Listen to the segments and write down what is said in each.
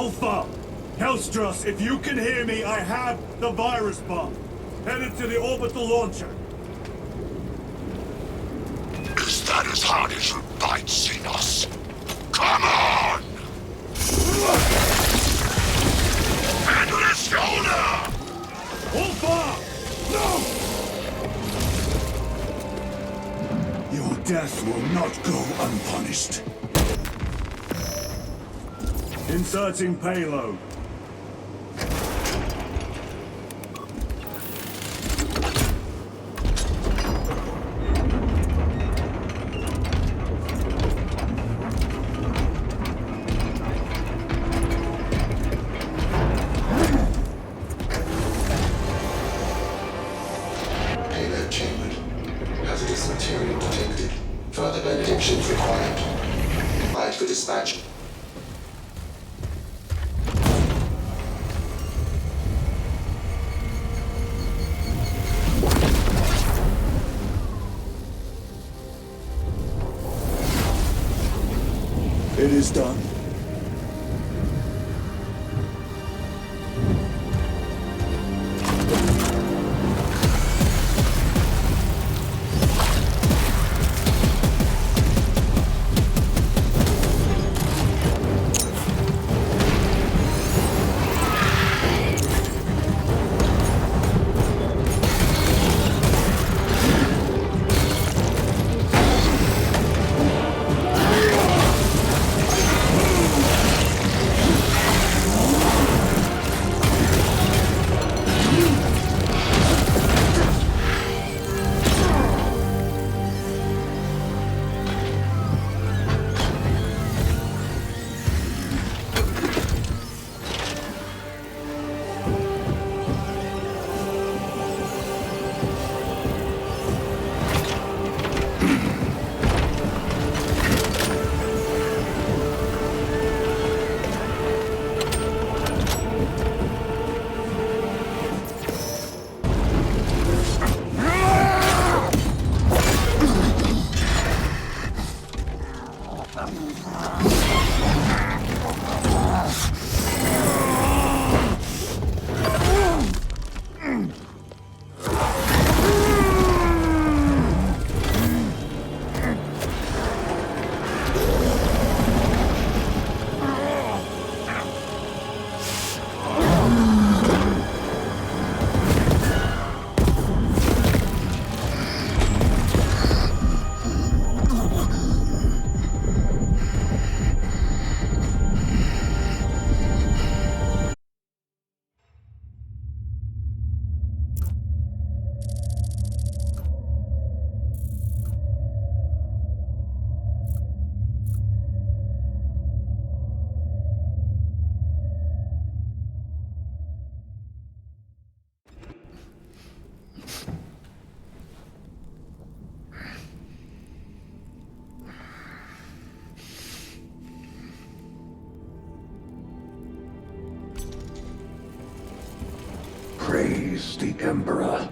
Ulfa! Hellstros, if you can hear me, I have the virus bomb. Headed to the orbital launcher. Is that as hard as you bite, Xenos? Come on! Hand on his shoulder! Ulfa! No! Your death will not go unpunished. Inserting payload. Payload chambered. Hazardous material detected. Further benedictions required. Applied for dispatch. It is done. Praise the Emperor.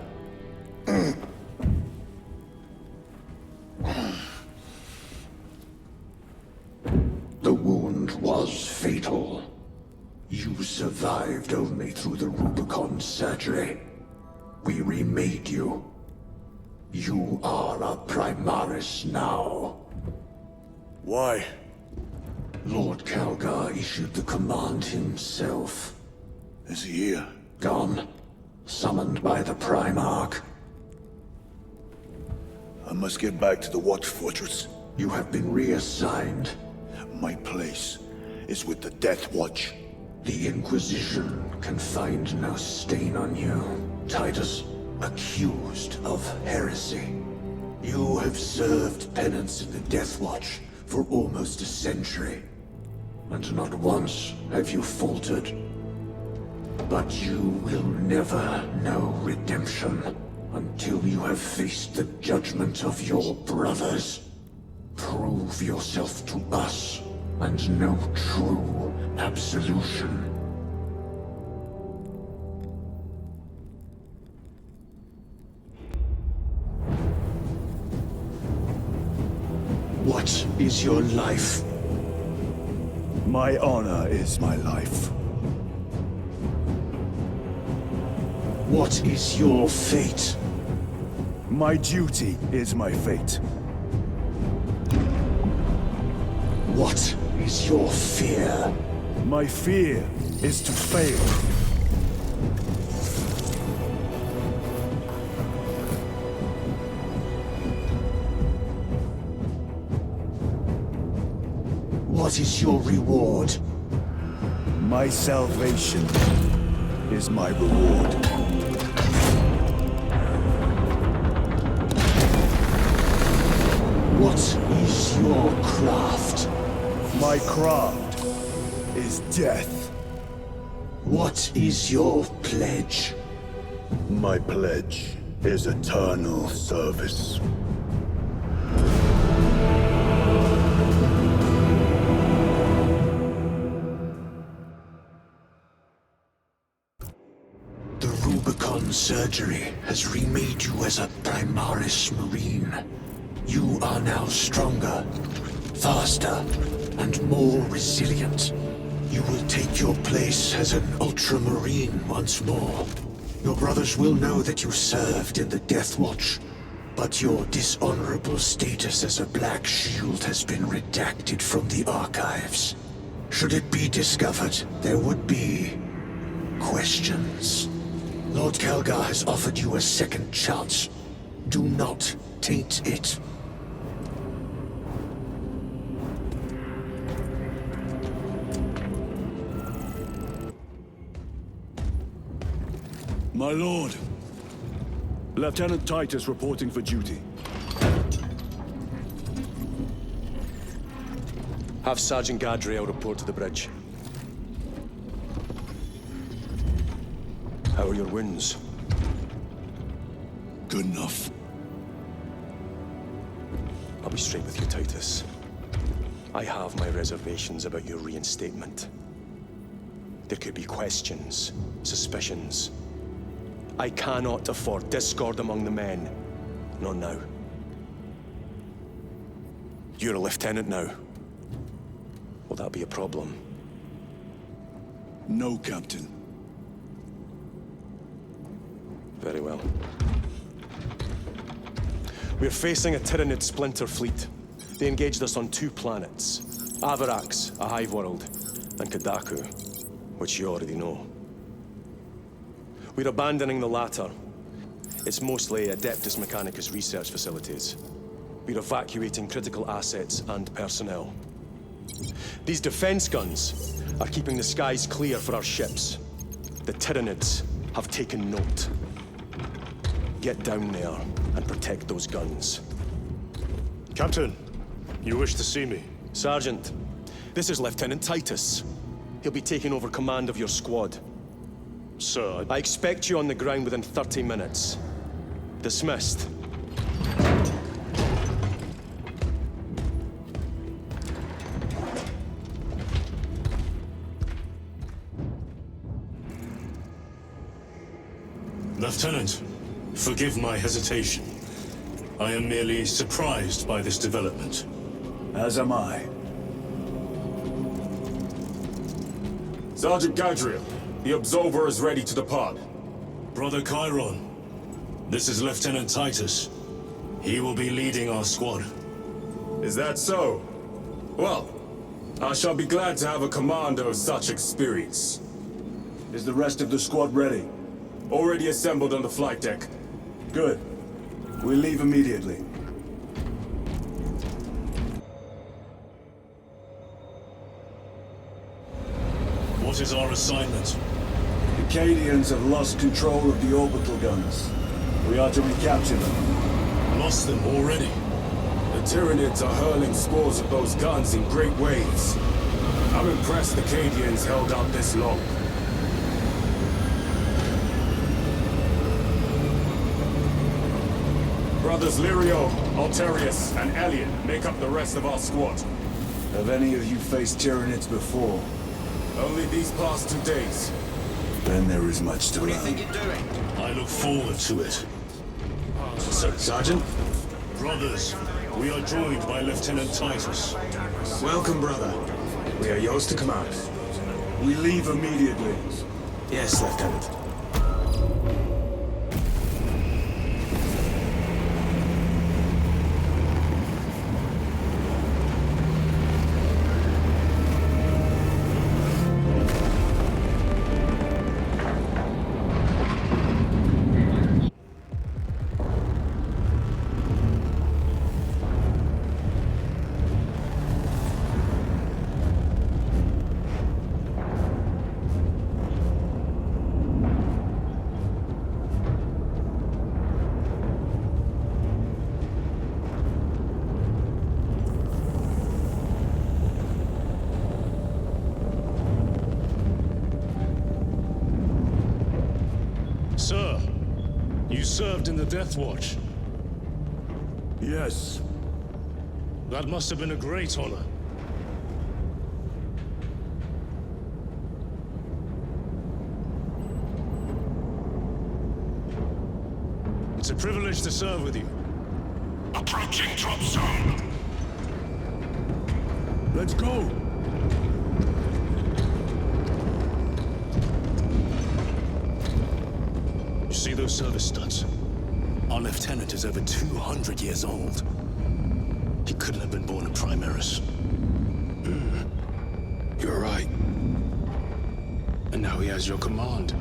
The wound was fatal. You survived only through the Rubicon surgery. We remade you. You are a Primaris now. Why? Lord Calgar issued the command himself. Is he here? Gone. Summoned by the Primarch. I must get back to the Watch Fortress. You have been reassigned. My place is with the Death Watch. The Inquisition can find no stain on you, Titus. Accused of heresy. You have served penance in the Death Watch for almost a century. And not once have you faltered. But you will never know redemption until you have faced the judgment of your brothers. Prove yourself to us and know true absolution. What is your life? My honor is my life. What is your fate? My duty is my fate. What is your fear? My fear is to fail. What is your reward? My salvation is my reward. What is your craft? My craft is death. What is your pledge? My pledge is eternal service. The Rubicon surgery has remade you as a Primaris Marine. You are now stronger, faster, and more resilient. You will take your place as an Ultramarine once more. Your brothers will know that you served in the Death Watch, but your dishonorable status as a Black Shield has been redacted from the archives. Should it be discovered, there would be questions. Lord Calgar has offered you a second chance. Do not taint it. My lord, Lieutenant Titus reporting for duty. Have Sergeant Gadriel report to the bridge. How are your wounds? Good enough. I'll be straight with you, Titus. I have my reservations about your reinstatement. There could be questions, suspicions. I cannot afford discord among the men. Not now. You're a lieutenant now. Will that be a problem? No, Captain. Very well. We're facing a Tyranid splinter fleet. They engaged us on 2 planets. Avarax, a hive world, and Kadaku, which you already know. We're abandoning the latter. It's mostly Adeptus Mechanicus research facilities. We're evacuating critical assets and personnel. These defense guns are keeping the skies clear for our ships. The Tyranids have taken note. Get down there and protect those guns. Captain, you wish to see me? Sergeant, this is Lieutenant Titus. He'll be taking over command of your squad. Sir, I expect you on the ground within 30 minutes. Dismissed. Lieutenant, forgive my hesitation. I am merely surprised by this development. As am I. Sergeant Gadriel, the Absolver is ready to depart. Brother Chiron, this is Lieutenant Titus. He will be leading our squad. Is that so? Well, I shall be glad to have a commander of such experience. Is the rest of the squad ready? Already assembled on the flight deck. Good. We'll leave immediately. What is our assignment? The Cadians have lost control of the orbital guns. We are to recapture them. Lost them already. The Tyranids are hurling spores of those guns in great waves. I'm impressed the Cadians held out this long. Brothers Lirio, Alterius, and Elliot make up the rest of our squad. Have any of you faced Tyranids before? Only these past 2 days. Then there is much to learn. I look forward to it. Sergeant? Brothers, we are joined by Lieutenant Titus. Welcome, brother. We are yours to command. We leave immediately. Yes, Lieutenant. Sir, you served in the Death Watch. Yes. That must have been a great honor. It's a privilege to serve with you. Approaching drop zone. Let's go! You see those service studs? Our lieutenant is over 200 years old. He couldn't have been born in Primaris. You're right. And now he has your command.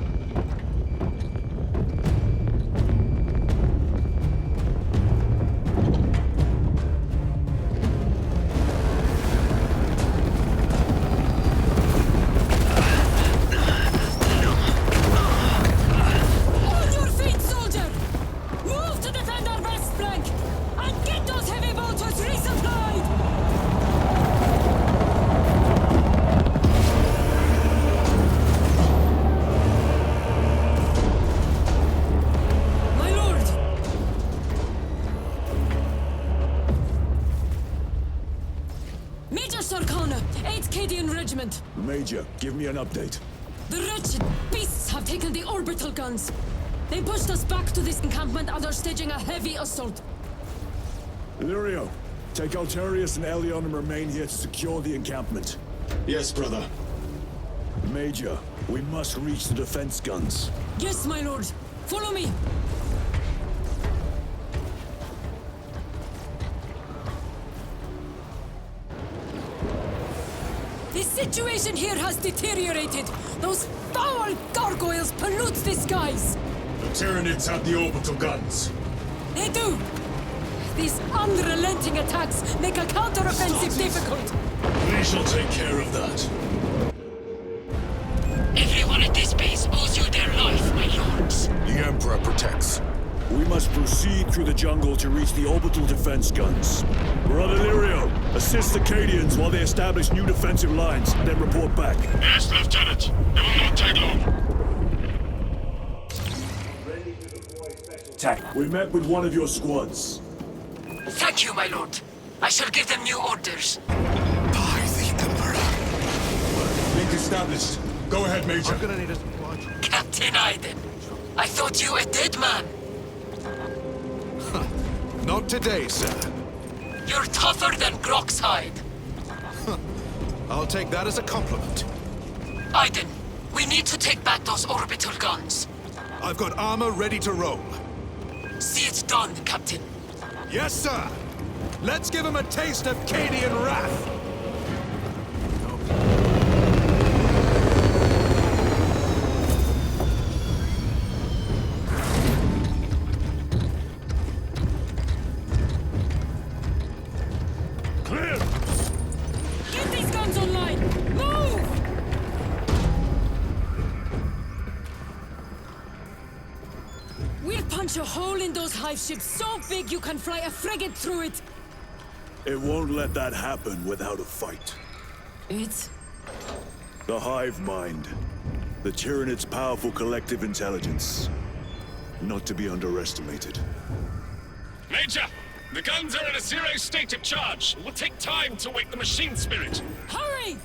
On your feet, soldier! Move to defend our west flank! And get those heavy bolters resupplied! My lord! Major Sarkana, 8th Cadian Regiment. Major, give me an update. The wretched beasts have taken the orbital guns. They pushed us back to this encampment and are staging a heavy assault. Lirio, take Altarius and Elion and remain here to secure the encampment. Yes, brother. Major, we must reach the defense guns. Yes, my lord. Follow me. The situation here has deteriorated. Those foul gargoyles pollute the skies. The Tyranids have the orbital guns. They do. These unrelenting attacks make a counteroffensive difficult. We shall take care of that. Everyone at this base owes you their life, my lords. The Emperor protects. We must proceed through the jungle to reach the orbital defense guns. Brother Lirio, assist the Cadians while they establish new defensive lines, then report back. Yes, Lieutenant. It will not take long. We met with one of your squads. Thank you, my lord. I shall give them new orders. By the Emperor. Link established. Go ahead, Major. Captain Aiden, I thought you a dead man. Not today, sir. You're tougher than Grok's hide. I'll take that as a compliment. Aiden, we need to take back those orbital guns. I've got armor ready to roll. See it done, Captain. Yes, sir. Let's give him a taste of Cadian wrath. Clear! Get these guns online! Move! We'll punch a hole in those hive ships so big you can fly a frigate through it! It won't let that happen without a fight. It's... The hive mind. The Tyranid's powerful collective intelligence. Not to be underestimated. Major! The guns are in a zero state of charge. It will take time to wake the machine spirit. Hurry!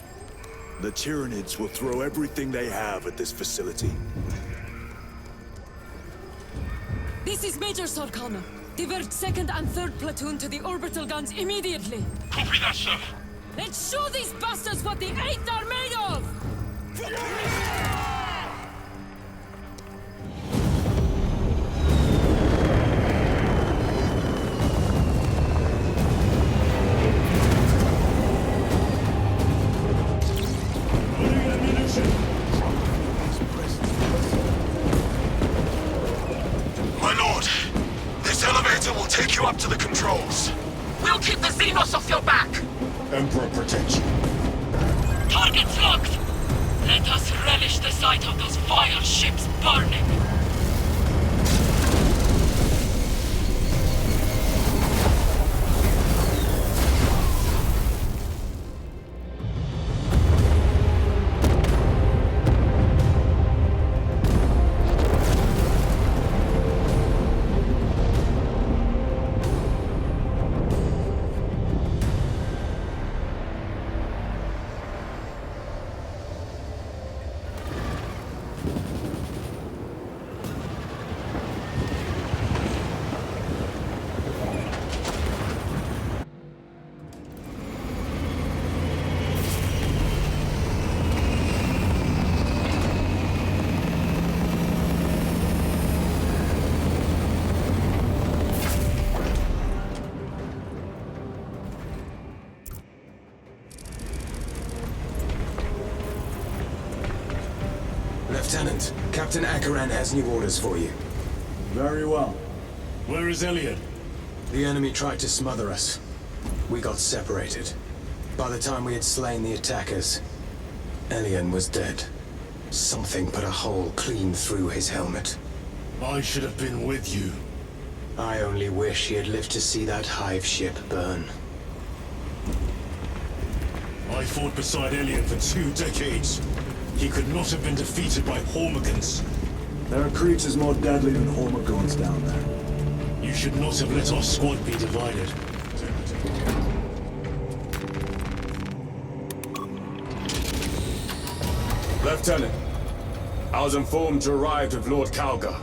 The Tyranids will throw everything they have at this facility. This is Major Sarkana. Divert 2nd and 3rd platoon to the orbital guns immediately. Copy that, sir. Let's show these bastards what the 8th are made of! My lord, this elevator will take you up to the controls. We'll keep the Xenos off your back! Emperor protect you. Target's locked! Let us relish the sight of those fire ships burning! Lieutenant, Captain Akaran has new orders for you. Very well. Where is Elliot? The enemy tried to smother us. We got separated. By the time we had slain the attackers, Elian was dead. Something put a hole clean through his helmet. I should have been with you. I only wish he had lived to see that hive ship burn. I fought beside Elliot for 2 decades. He could not have been defeated by Hormigans. There are creatures more deadly than Hormigons down there. You should not have let our squad be divided. Lieutenant, I was informed you arrived with Lord Kalga.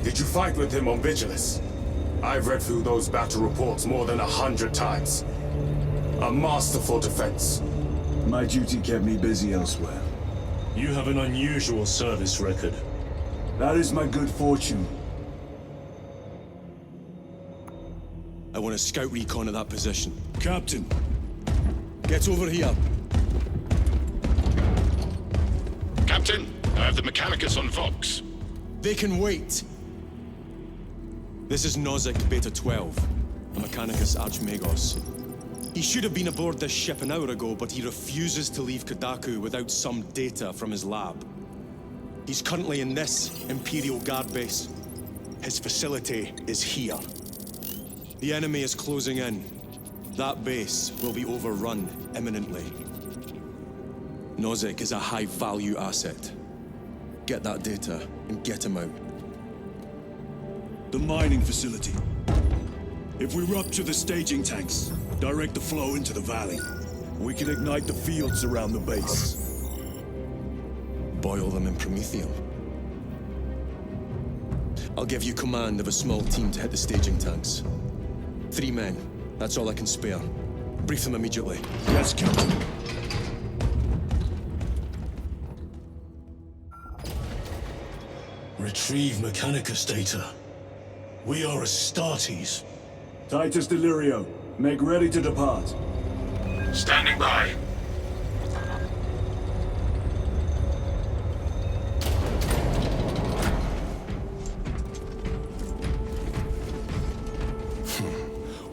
Did you fight with him on Vigilus? I've read through those battle reports more than 100 times. A masterful defense. My duty kept me busy elsewhere. You have an unusual service record. That is my good fortune. I want a scout recon of that position. Captain, Get over here. Captain, I have the Mechanicus on Vox. They can wait. This is Nozick Beta 12, a Mechanicus Archmagos. He should have been aboard this ship an hour ago, but he refuses to leave Kadaku without some data from his lab. He's currently in this Imperial Guard base. His facility is here. The enemy is closing in. That base will be overrun imminently. Nozick is a high-value asset. Get that data and get him out. the mining facility. If we rupture the staging tanks, direct the flow into the valley, we can ignite the fields around the base. Boil them in Promethium. I'll give you command of a small team to hit the staging tanks. 3 men. That's all I can spare. Brief them immediately. Yes, Captain. Retrieve Mechanicus data. We are Astartes. Titus Delirio, make ready to depart. Standing by.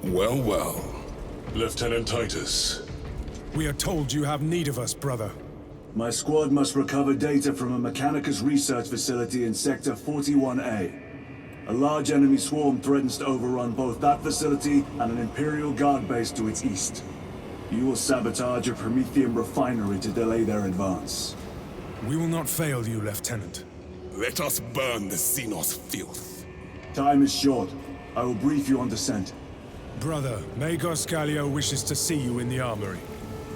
Well, well. Lieutenant Titus. We are told you have need of us, brother. My squad must recover data from a Mechanicus research facility in Sector 41A. A large enemy swarm threatens to overrun both that facility and an Imperial Guard base to its east. You will sabotage a Promethium refinery to delay their advance. We will not fail you, Lieutenant. Let us burn the Xenos filth. Time is short. I will brief you on descent. Brother, Magos Gallio wishes to see you in the armory.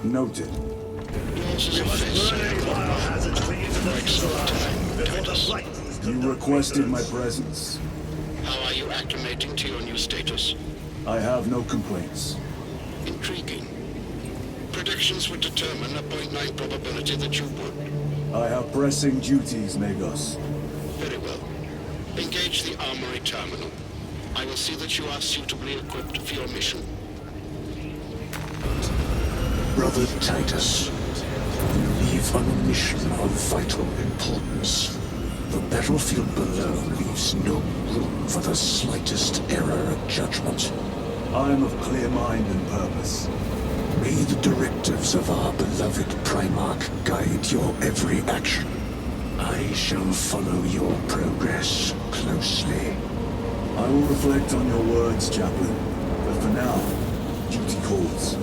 Noted. You requested my presence. How are you acclimating to your new status? I have no complaints. Intriguing. Predictions would determine a 0.9 probability that you would. I have pressing duties, Magos. Very well. Engage the armory terminal. I will see that you are suitably equipped for your mission. Brother Titus, you leave on a mission of vital importance. The battlefield below leaves no room for the slightest error of judgment. I am of clear mind and purpose. May the directives of our beloved Primarch guide your every action. I shall follow your progress closely. I will reflect on your words, Chaplain. But for now, duty calls.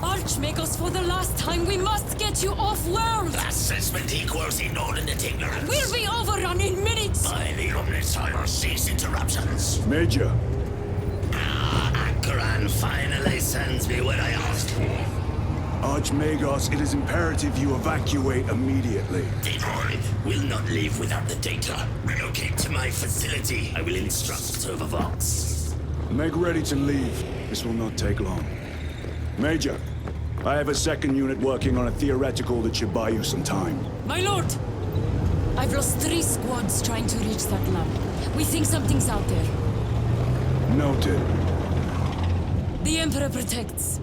Archmagos, for the last time, we must get you off-world! Assessment equals inordinate ignorance. We'll be overrun in minutes! By the Omnissiah, cease interruptions. Major! Ankaran finally sends me what I asked for. Archmagos, it is imperative you evacuate immediately. Tyranid will not leave without the data. Relocate to my facility. I will instruct Server Vaults. Make ready to leave. This will not take long. Major, I have a second unit working on a theoretical that should buy you some time. My lord! I've lost 3 squads trying to reach that lab. We think something's out there. Noted. The Emperor protects.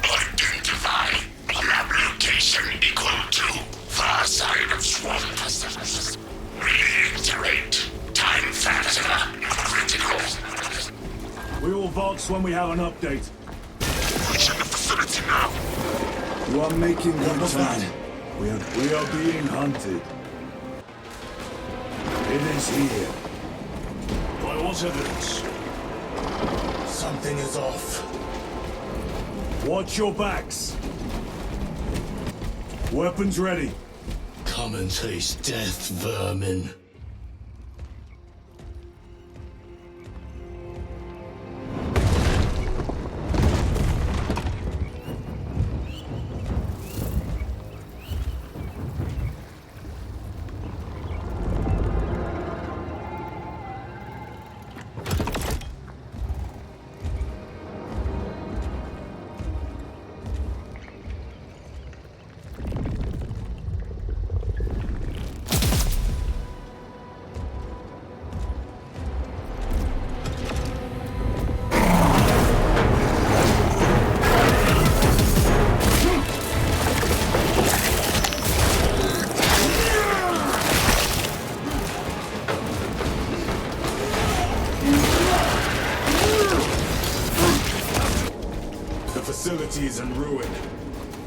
Identify lab location equal to far side of swamp. Reiterate. Time factor critical. We will Vox when we have an update. Reaching the facility now. You are making good time. We are being hunted. It is here. By what evidence? Something is off. Watch your backs. Weapons ready. Come and taste death, vermin. Facility is in ruin.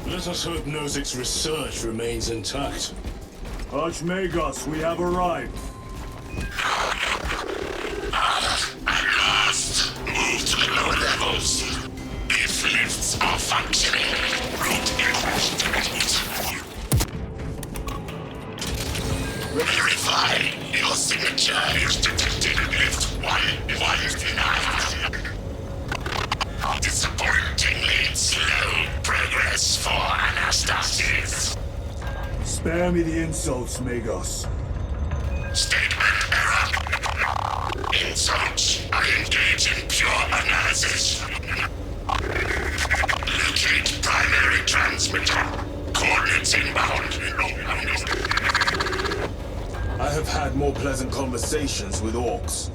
Let us hope Nozik's research remains intact. Archmagos, we have arrived. At last, move to the lower levels. If lifts are functioning, route investigate. Verify your signature is detected in lift 119. Disappointingly slow progress for Anastasis. Spare me the insults, Magos. Statement error. Insults. I engage in pure analysis. Locate primary transmitter. Coordinates inbound. I have had more pleasant conversations with orcs.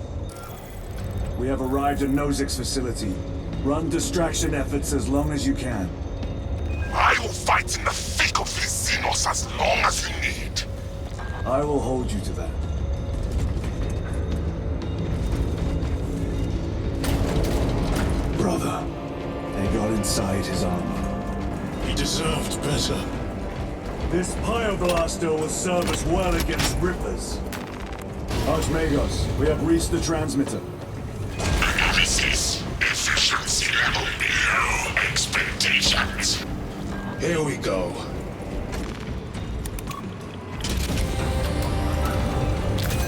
We have arrived at Nozik's facility. Run distraction efforts as long as you can. I will fight in the thick of these Xenos as long as you need. I will hold you to that. Brother, they got inside his armor. He deserved better. This Pyoblaster will serve us well against Rippers. Archmagos, we have reached the transmitter. Analysis. Efficiency level below expectations. Here we go.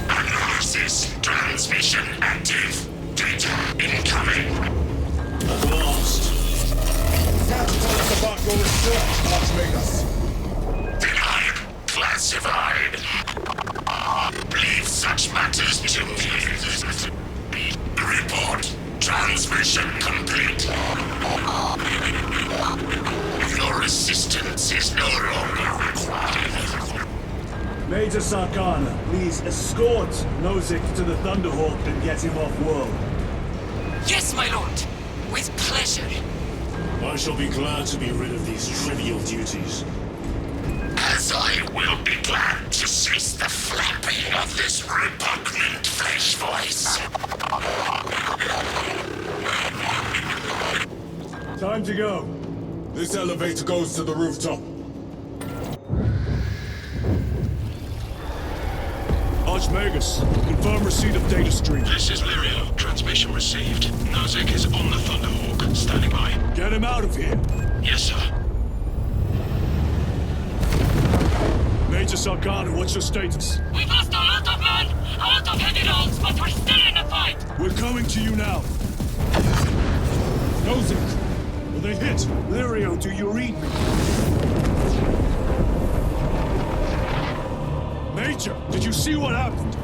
Analysis transmission active. Data incoming. At last. Tell us about your research, Archmagus. Denied. Classified. Leave such matters to me. Report. Transmission complete. Your assistance is no longer required. Major Sarkana, please escort Nozick to the Thunderhawk and get him off-world. Yes, my lord. With pleasure. I shall be glad to be rid of these trivial duties. As I will be glad to cease the flapping of this repugnant flesh voice. Time to go. This elevator goes to the rooftop. Archmagus, confirm receipt of data stream. This is Lirio. Transmission received. Nozick is on the Thunderhawk. Standing by. Get him out of here. Yes, sir. Major Sarkana, what's your status? We've lost a lot of men, a lot of heavy rolls, but we're still in the fight. We're coming to you now. Nozick, will they hit? Lirio, do you read me? Major, did you see what happened?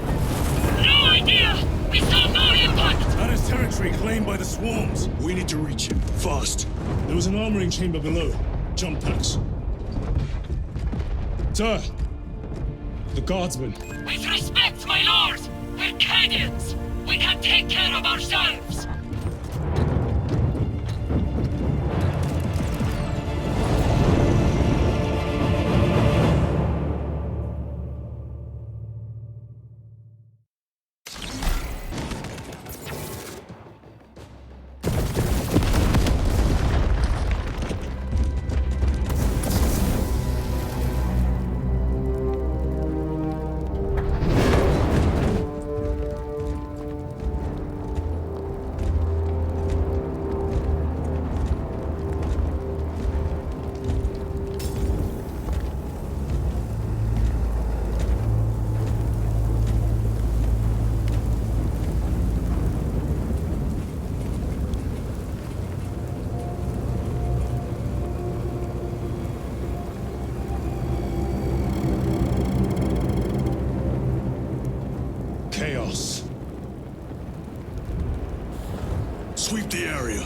No idea! We saw no impact! That is territory claimed by the swarms. We need to reach him, fast. There was an armoring chamber below. Jump packs. Sir! The guardsmen. With respect, my lord! We're Cadians! We can take care of ourselves! Sweep the area.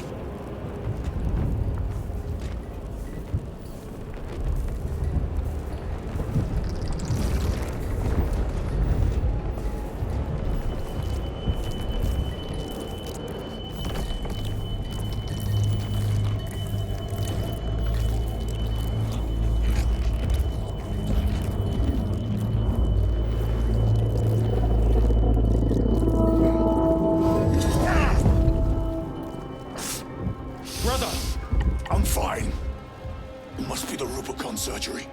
Surgery.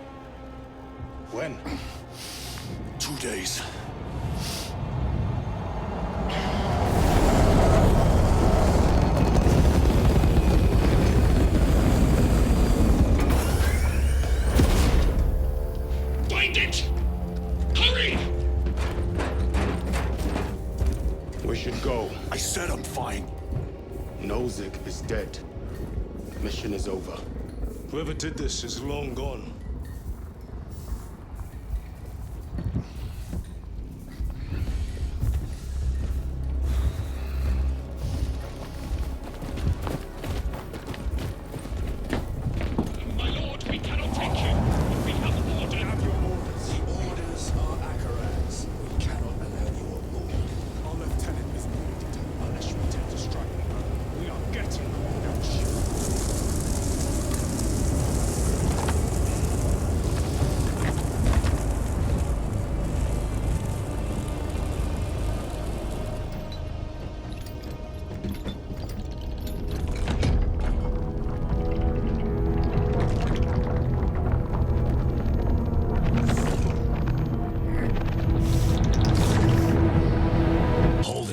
When? 2 days. Find it! Hurry! We should go. I said I'm fine. Nozick is dead. Mission is over. Whoever did this is long gone. My lord, we cannot take you. We have ordered. Have your orders. The orders are Akaran's. We cannot allow you aboard. Our lieutenant is needed unless you intend to strike me. We are getting that ship.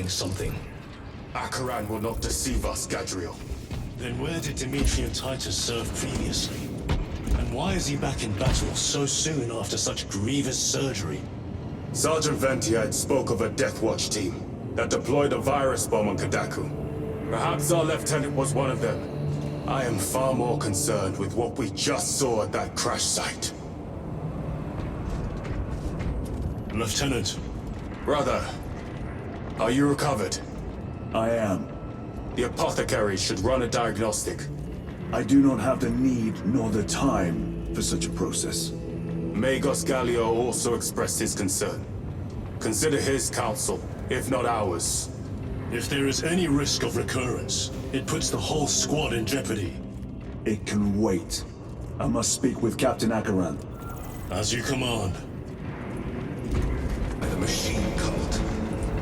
Something. Akaran will not deceive us, Gadriel. Then where did Dimitri and Titus serve previously? And And why is he back in battle so soon after such grievous surgery? Sergeant Ventiad spoke of a Death Watch team that deployed a virus bomb on Kadaku. Perhaps our lieutenant was one of them. I am far more concerned with what we just saw at that crash site. Lieutenant. Brother, are you recovered? I am. The apothecary should run a diagnostic. I do not have the need nor the time for such a process. Magos Gallio also expressed his concern. Consider his counsel, if not ours. If there is any risk of recurrence, it puts the whole squad in jeopardy. It can wait. I must speak with Captain Akaran. As you command. By the machine cult.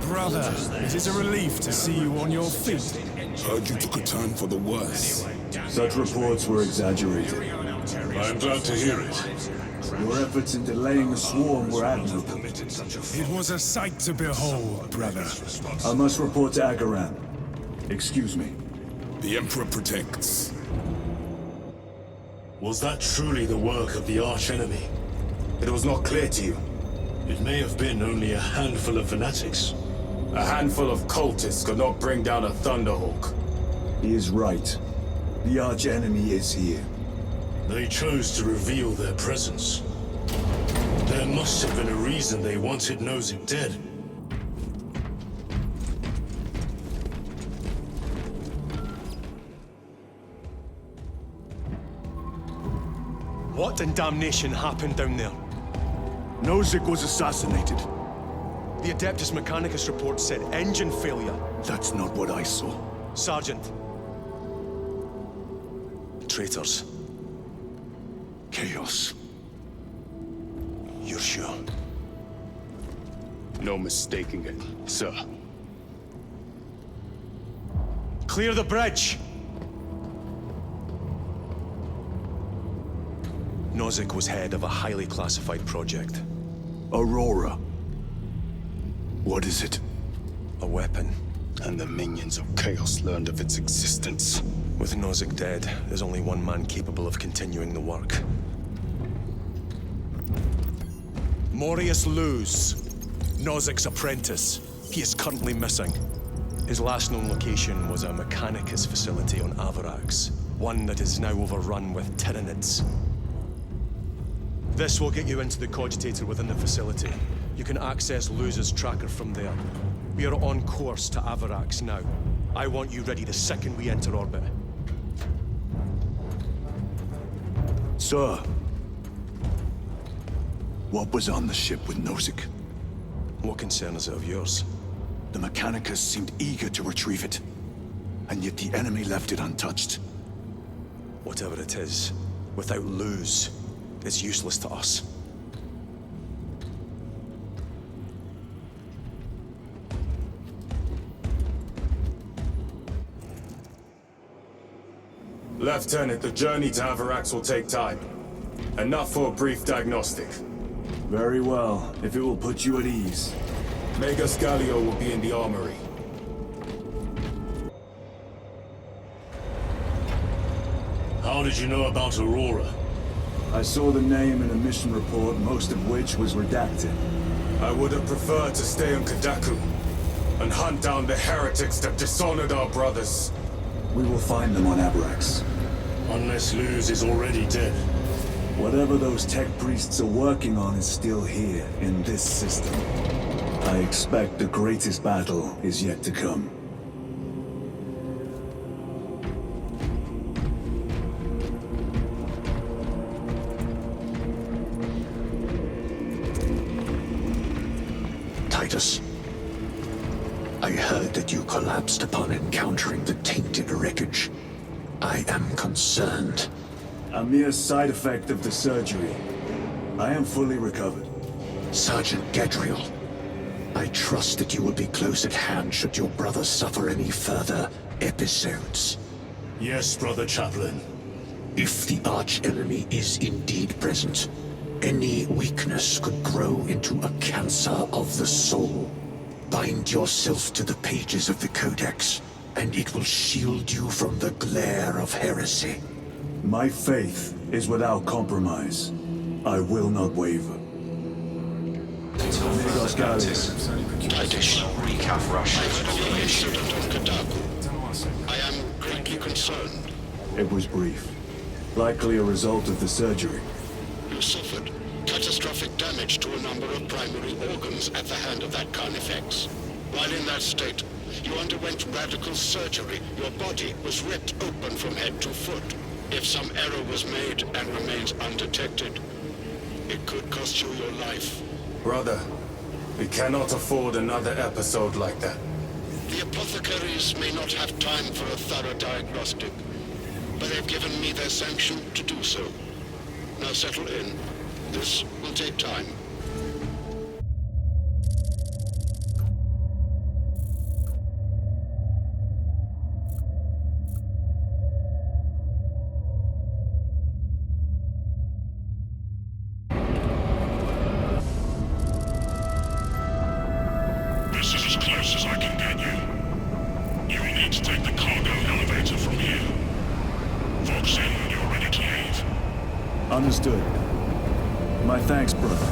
Brother, it is a relief to see you on your feet. Heard you took a turn for the worse. Such reports were exaggerated. I am glad to hear it. Your efforts in delaying the swarm were admirable. It was a sight to behold, brother. I must report to Akaran. Excuse me. The Emperor protects. Was that truly the work of the archenemy? It was not clear to you. It may have been only a handful of fanatics. A handful of cultists could not bring down a Thunderhawk. He is right. The arch-enemy is here. They chose to reveal their presence. There must have been a reason they wanted Nozick dead. What in damnation happened down there? Nozick was assassinated. The Adeptus Mechanicus report said engine failure. That's not what I saw. Sergeant. Traitors. Chaos. You're sure? No mistaking it, sir. Clear the bridge! Nozick was head of a highly classified project. Aurora. What is it? A weapon. And the minions of Chaos learned of its existence. With Nozick dead, there's only one man capable of continuing the work. Morius Luz, Nozick's apprentice. He is currently missing. His last known location was a Mechanicus facility on Avarax, one that is now overrun with Tyranids. This will get you into the cogitator within the facility. You can access Luz's tracker from there. We are on course to Avarax now. I want you ready the second we enter orbit. Sir. What was on the ship with Nozick? What concern is it of yours? The Mechanicus seemed eager to retrieve it. And yet the enemy left it untouched. Whatever it is, without Luz, it's useless to us. Lieutenant, the journey to Avarax will take time. Enough for a brief diagnostic. Very well, if it will put you at ease. Magos Gallio will be in the armory. How did you know about Aurora? I saw the name in a mission report, most of which was redacted. I would have preferred to stay on Kadaku and hunt down the heretics that dishonored our brothers. We will find them on Avarax. Unless Luz is already dead. Whatever those tech priests are working on is still here, in this system. I expect the greatest battle is yet to come. Titus, I heard that you collapsed upon encountering the tainted wreckage. I am concerned. A mere side effect of the surgery. I am fully recovered. Sergeant Gadriel, I trust that you will be close at hand should your brother suffer any further episodes. Yes, Brother Chaplain. If the arch-enemy is indeed present, any weakness could grow into a cancer of the soul. Bind yourself to the pages of the Codex, and it will shield you from the glare of heresy. My faith is without compromise. I will not waver. Additional recap rush. I am greatly concerned. It was brief. Likely a result of the surgery. You suffered catastrophic damage to a number of primary organs at the hand of that Carnifex. While in that state, you underwent radical surgery. Your body was ripped open from head to foot. If some error was made and remains undetected, it could cost you your life. Brother, we cannot afford another episode like that. The apothecaries may not have time for a thorough diagnostic, but they've given me their sanction to do so. Now settle in. This will take time. This is as close as I can get you. You will need to take the cargo elevator from here. Fox in when you're ready to leave. Understood. My thanks, brother.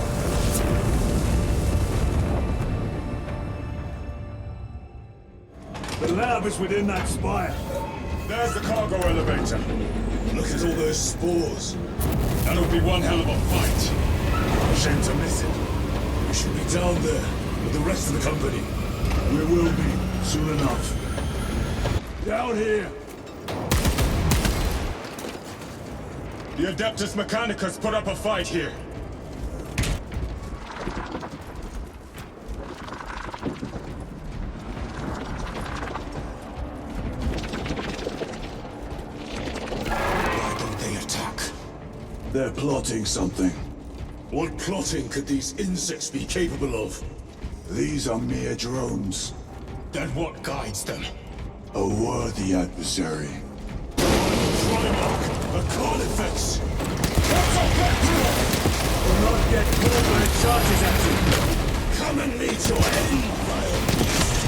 The lab is within that spire. There's the cargo elevator. Look at all those spores. That'll be one hell of a fight. Shame to miss it. We should be down there with the rest of the company. We will be, soon enough. Down here! The Adeptus Mechanicus put up a fight here. Why don't they attack? They're plotting something. What plotting could these insects be capable of? These are mere drones. Then what guides them? A worthy adversary. Primarch! A Carnifex! Do not get caught when it charges at you! Come and meet your end, vile beast!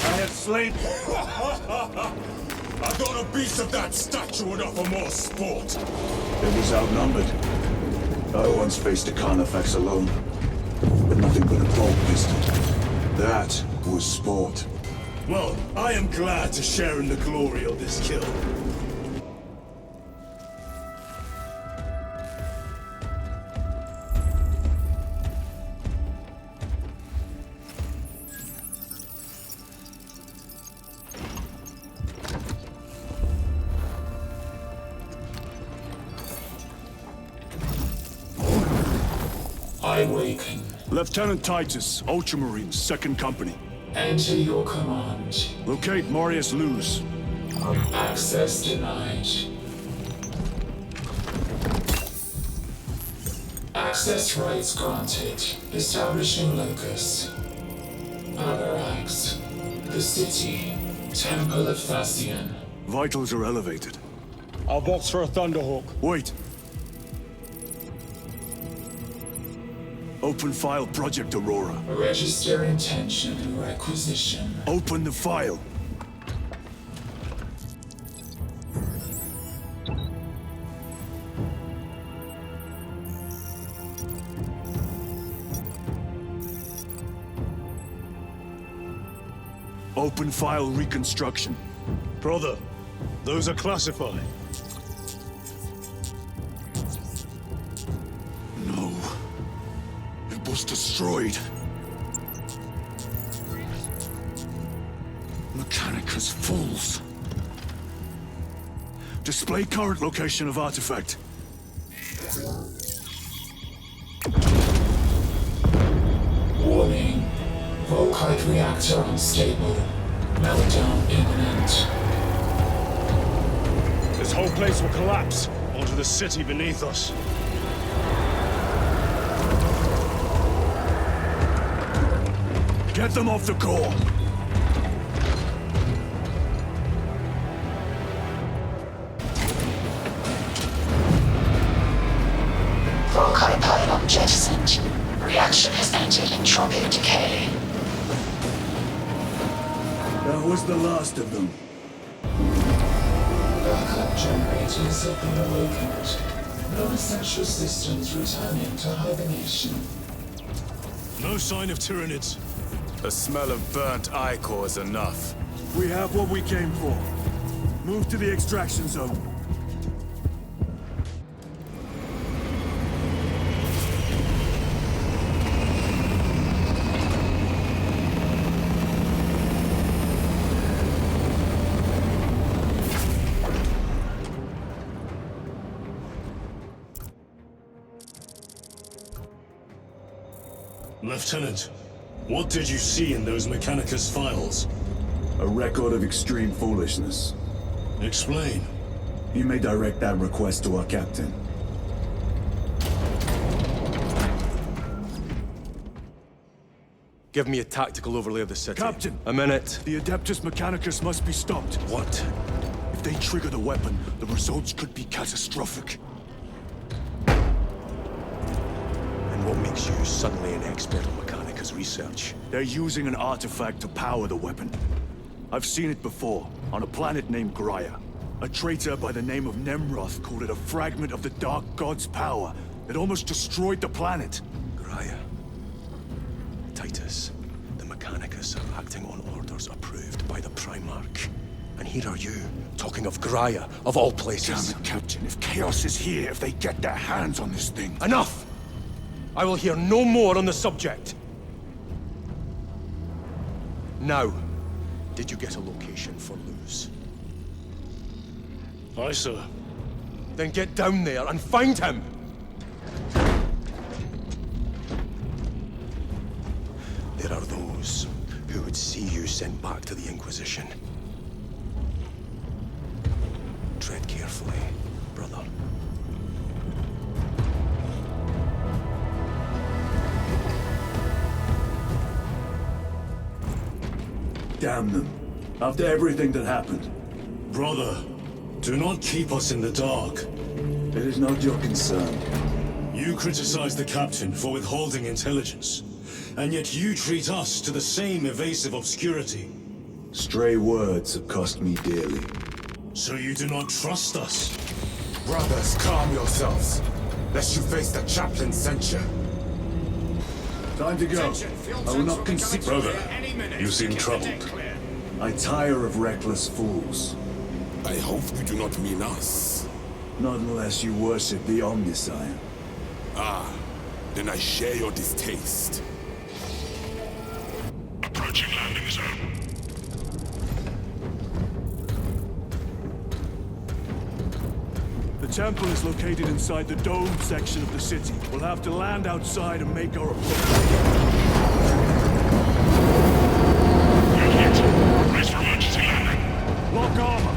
I have slain... I thought a beast of that stature would offer more sport. It was outnumbered. I once faced a Carnifex alone, but nothing but a bolt pistol. That was sport. Well, I am glad to share in the glory of this kill. I awaken. Lieutenant Titus, Ultramarines, 2nd Company. Enter your command. Locate Marius Luz. Access denied. Access rights granted. Establishing locus. Avarax. The city. Temple of Thasian. Vitals are elevated. I'll box for a Thunderhawk. Wait. Open file Project Aurora. Register intention and requisition. Open the file. Open file reconstruction. Brother, those are classified. No. It was destroyed. Mechanicus fools. Display current location of artifact. Warning. Volkite reactor unstable. Meltdown imminent. This whole place will collapse onto the city beneath us. Get them off the core. reticent. Reaction has entered entropic decay. That was the last of them. Backup generators have been awakened. No essential systems returning to hibernation. No sign of Tyranids. The smell of burnt ichor is enough. We have what we came for. Move to the extraction zone. Lieutenant, what did you see in those Mechanicus files? A record of extreme foolishness. Explain. You may direct that request to our captain. Give me a tactical overlay of the city. Captain! A minute. The Adeptus Mechanicus must be stopped. What? If they trigger the weapon, the results could be catastrophic. And what makes you suddenly an expert on Mechanicus research? They're using an artifact to power the weapon. I've seen it before, on a planet named Graia. A traitor by the name of Nemroth called it a fragment of the Dark God's power that almost destroyed the planet. Graia. Titus, the Mechanicus are acting on orders approved by the Primarch. And here are you, talking of Graia, of all places. Damn it, Captain. If Chaos is here, if they get their hands on this thing... Enough! I will hear no more on the subject. Now, did you get a location for Luz? Aye, sir. Then get down there and find him! There are those who would see you sent back to the Inquisition. Tread carefully, brother. Damn them. After everything that happened. Brother, do not keep us in the dark. It is not your concern. You criticize the captain for withholding intelligence, and yet you treat us to the same evasive obscurity. Stray words have cost me dearly. So you do not trust us? Brothers, calm yourselves, lest you face the chaplain's censure. Time to go. I will not concede. Brother, you seem troubled. I tire of reckless fools. I hope you do not mean us. Not unless you worship the Omniscient. Ah, then I share your distaste. Approaching landing zone. The temple is located inside the dome section of the city. We'll have to land outside and make our approach. Brace for emergency landing. Lock armor!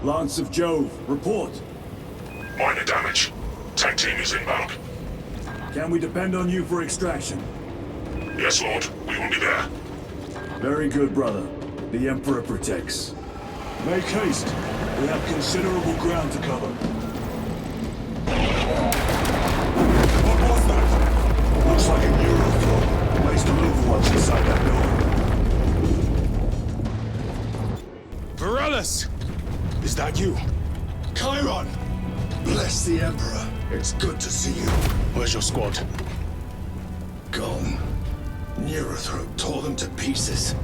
Lance of Jove, report. Minor damage. Tech team is inbound. Can we depend on you for extraction? Yes, Lord. We will be there. Very good, brother. The Emperor protects. Make haste. We have considerable ground to cover. What was that? Looks like a Neurothrow. Placed an overwatch inside that building. Varellus! Is that you? Chiron! Bless the Emperor. It's good to see you. Where's your squad? Gone. Neurothrow tore them to pieces.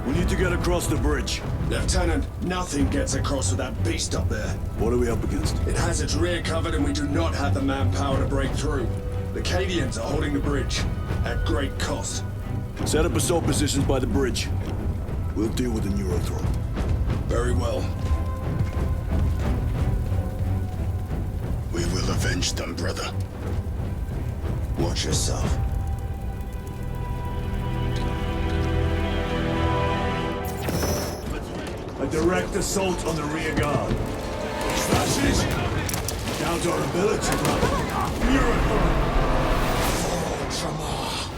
We need to get across the bridge. Lieutenant, nothing gets across with that beast up there. What are we up against? It has its rear covered and we do not have the manpower to break through. The Cadians are holding the bridge, at great cost. Set up assault positions by the bridge. We'll deal with the Neurothrow. Very well. We will avenge them, brother. Watch yourself. A direct assault on the rear guard. Slashes? Doubt our ability, brother. Miracle! Ultramar.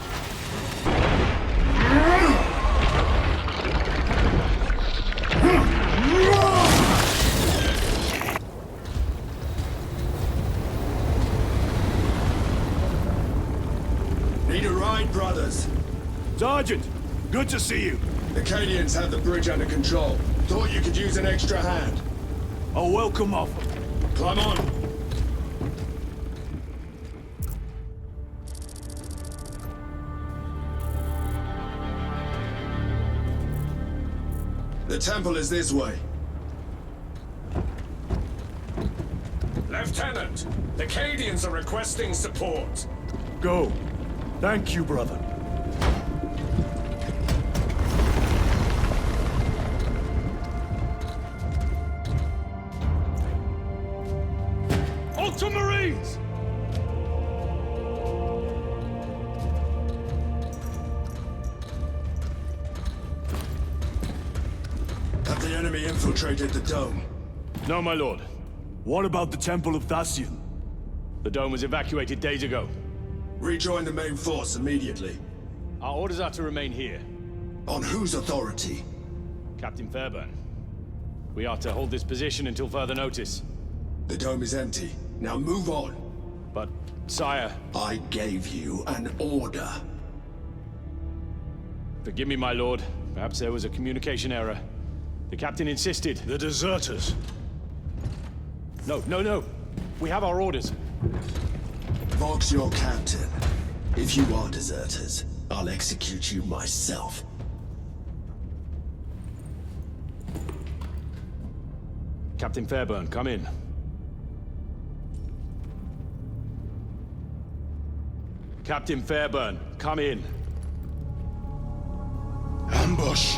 Need a ride, brothers? Sergeant, good to see you. The Cadians have the bridge under control. Thought you could use an extra hand. A welcome offer. Climb on. The temple is this way. Lieutenant, the Cadians are requesting support. Go. Thank you, brother. Ultramarines! Have the enemy infiltrated the dome? No, my lord. What about the Temple of Thasian? The dome was evacuated days ago. Rejoin the main force immediately. Our orders are to remain here. On whose authority? Captain Fairburn. We are to hold this position until further notice. The dome is empty. Now move on. But, sire... I gave you an order. Forgive me, my lord. Perhaps there was a communication error. The captain insisted. The deserters. No. We have our orders. Vox your captain. If you are deserters, I'll execute you myself. Captain Fairburn, come in. Captain Fairburn, come in. Ambush!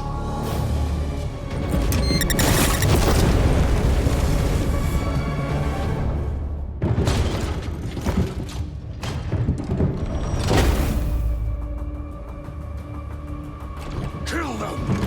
Kill them!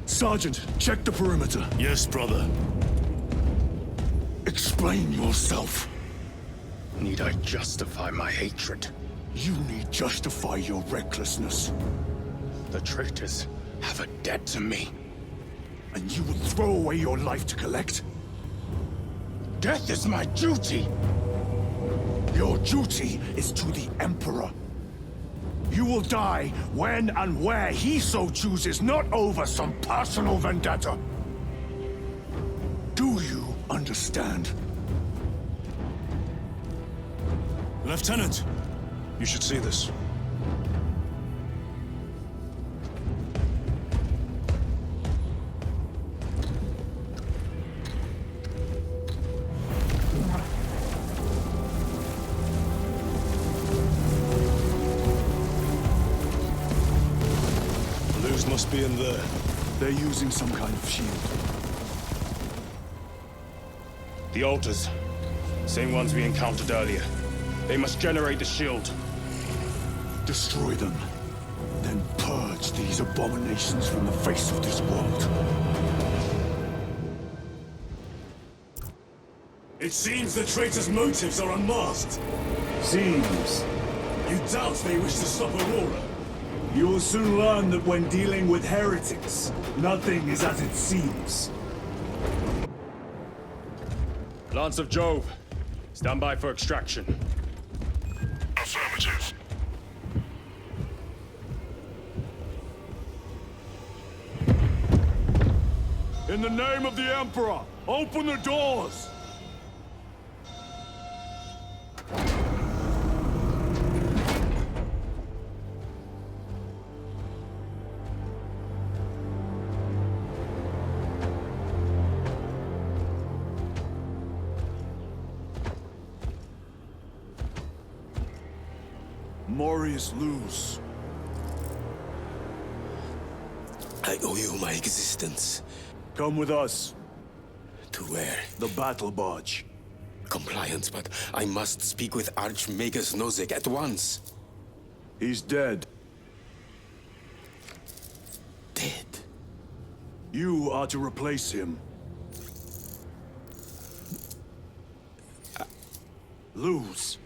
Sergeant, check the perimeter. Yes, brother. Explain yourself. Need I justify my hatred? You need justify your recklessness. The traitors have a debt to me. And you would throw away your life to collect? Death is my duty! Your duty is to the Emperor. You will die when and where he so chooses, not over some personal vendetta. Do you understand? Lieutenant, you should see this. Must be in there. They're using some kind of shield. The altars. Same ones we encountered earlier. They must generate the shield. Destroy them. Then purge these abominations from the face of this world. It seems the traitor's motives are unmasked. Seems. You doubt they wish to stop Aurora? You will soon learn that when dealing with heretics, nothing is as it seems. Lance of Jove, stand by for extraction. Affirmative. In the name of the Emperor, open the doors! Morius lose. I owe you my existence. Come with us. To where? The battle barge. Compliance, but I must speak with Archmagus Nozick at once. He's dead. Dead? You are to replace him. Lose.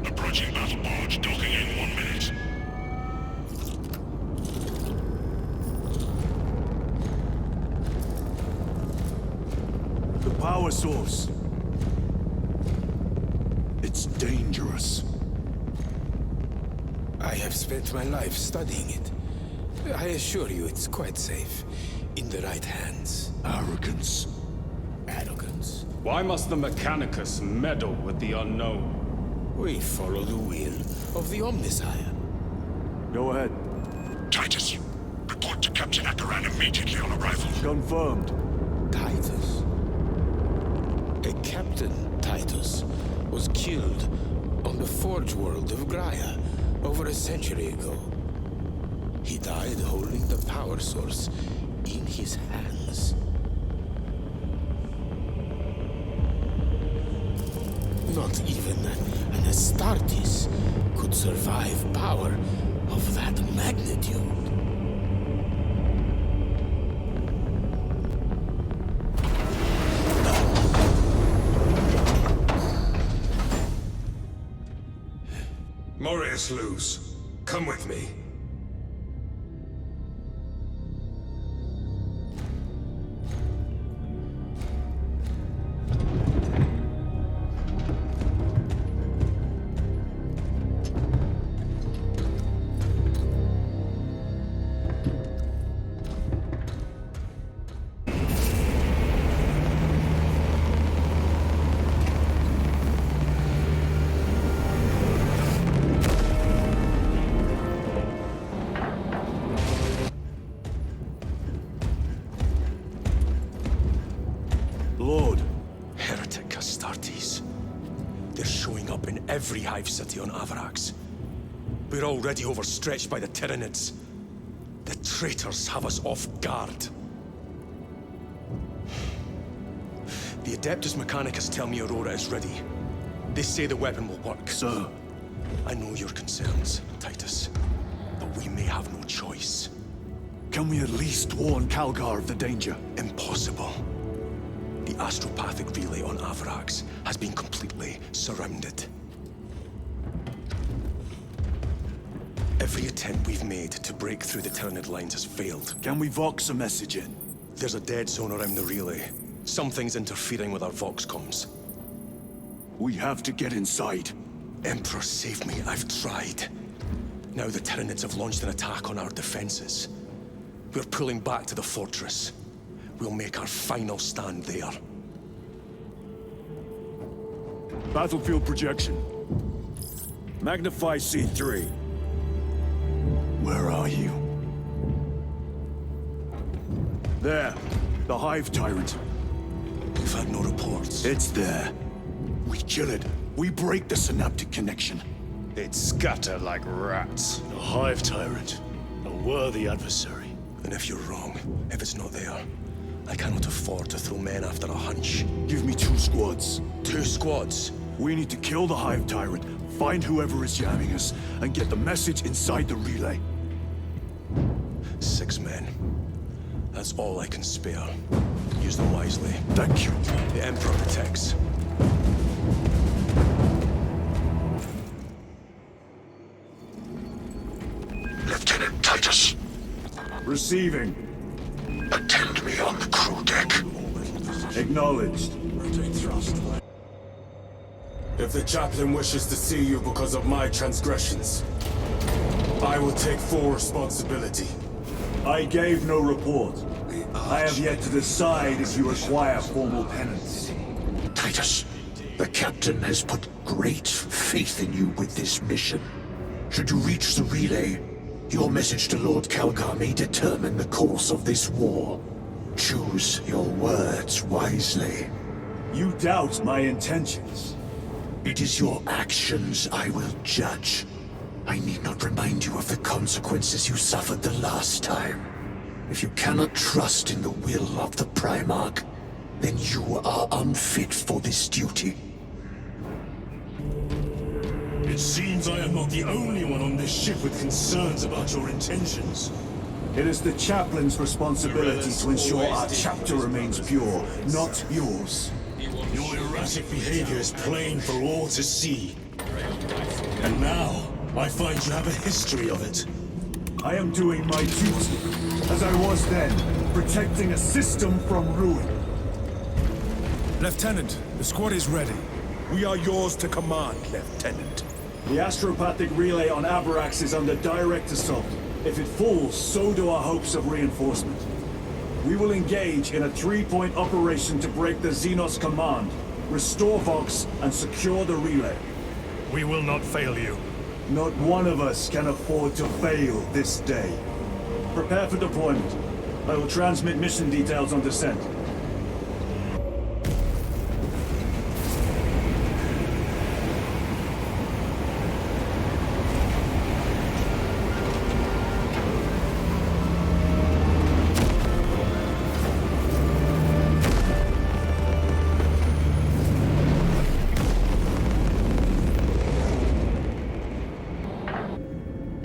Approaching battle barge, docking in 1 minute. The power source. It's dangerous. I have spent my life studying it. I assure you it's quite safe. In the right hands. Arrogance. Arrogance? Why must the Mechanicus meddle with the unknown? We follow the will of the Omnisire. Go ahead. Titus, report to Captain Akaran immediately on arrival. Confirmed. Titus? A Captain Titus was killed on the Forge world of Graia over a century ago. He died holding the power source in his hands. Not even an Astartes could survive power of that magnitude. Morius lose. Come with me. Lord. Heretic Astartes. They're showing up in every hive city on Avarax. We're already overstretched by the Tyranids. The traitors have us off guard. The Adeptus Mechanicus tell me Aurora is ready. They say the weapon will work. Sir. I know your concerns, Titus. But we may have no choice. Can we at least warn Calgar of the danger? Impossible. The astropathic relay on Avarax has been completely surrounded. Every attempt we've made to break through the Tyranid lines has failed. Can we Vox a message in? There's a dead zone around the relay. Something's interfering with our Vox comms. We have to get inside. Emperor, save me. I've tried. Now the Tyranids have launched an attack on our defenses. We're pulling back to the fortress. We'll make our final stand there. Battlefield projection. Magnify C3. Where are you? There. The Hive Tyrant. We've had no reports. It's there. We kill it. We break the synaptic connection. They'd scatter like rats. The Hive Tyrant. A worthy adversary. And if you're wrong, if it's not there, I cannot afford to throw men after a hunch. Give me 2 squads. 2 squads? We need to kill the Hive Tyrant, find whoever is jamming us, and get the message inside the relay. 6 men. That's all I can spare. Use them wisely. Thank you. The Emperor protects. Lieutenant Titus. Receiving. Attend me on the crew deck. Acknowledged. Rotate thrust. If the chaplain wishes to see you because of my transgressions, I will take full responsibility. I gave no report. I have yet to decide if you require formal penance. Titus, the captain has put great faith in you with this mission. Should you reach the relay, your message to Lord Calgar may determine the course of this war. Choose your words wisely. You doubt my intentions. It is your actions I will judge. I need not remind you of the consequences you suffered the last time. If you cannot trust in the will of the Primarch, then you are unfit for this duty. It seems I am not the only one on this ship with concerns about your intentions. It is the chaplain's responsibility to ensure our chapter remains pure, not yours. Your erratic behavior is plain for all to see. And now, I find you have a history of it. I am doing my duty, as I was then, protecting a system from ruin. Lieutenant, the squad is ready. We are yours to command, Lieutenant. The astropathic relay on Avarax is under direct assault. If it falls, so do our hopes of reinforcement. We will engage in a 3-point operation to break the Xenos command, restore Vox, and secure the relay. We will not fail you. Not one of us can afford to fail this day. Prepare for deployment. I will transmit mission details on descent.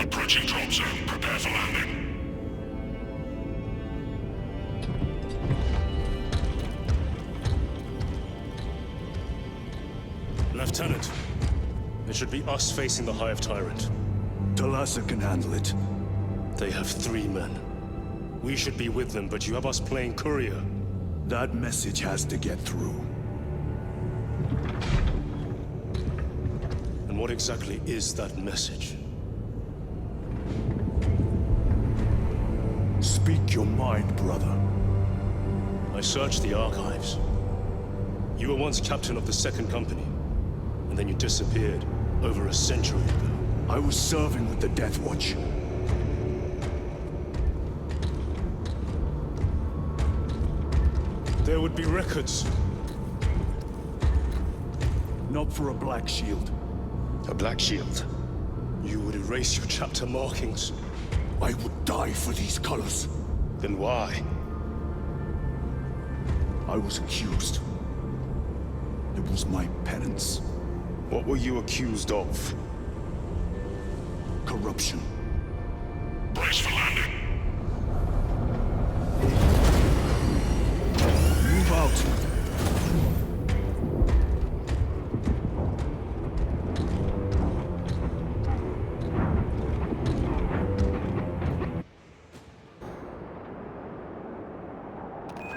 Approaching drop zone. Prepare for landing. Lieutenant, it should be us facing the Hive Tyrant. Talassa can handle it. They have 3 men. We should be with them, but you have us playing courier. That message has to get through. And what exactly is that message? Speak your mind, brother. I searched the archives. You were once captain of the 2nd Company, and then you disappeared over a century ago. I was serving with the Death Watch. There would be records. Not for a Black Shield. A Black Shield? You would erase your chapter markings. I would die for these colors. Then why? I was accused. It was my penance. What were you accused of? Corruption. Brace for landing. Move out.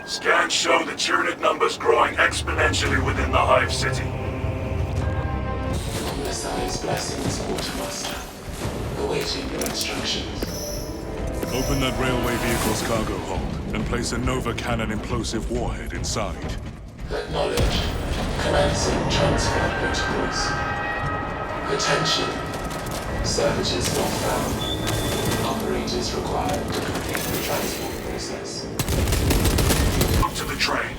Scans show the Tyranid numbers growing exponentially within the Hive City. Messiah's blessings, Quartermaster. Awaiting your instructions. Open that railway vehicle's cargo hold and place a Nova Cannon implosive warhead inside. Acknowledge. Commencing transfer protocols. Attention. Savages not found. what is required to complete the transport process. Up to the train.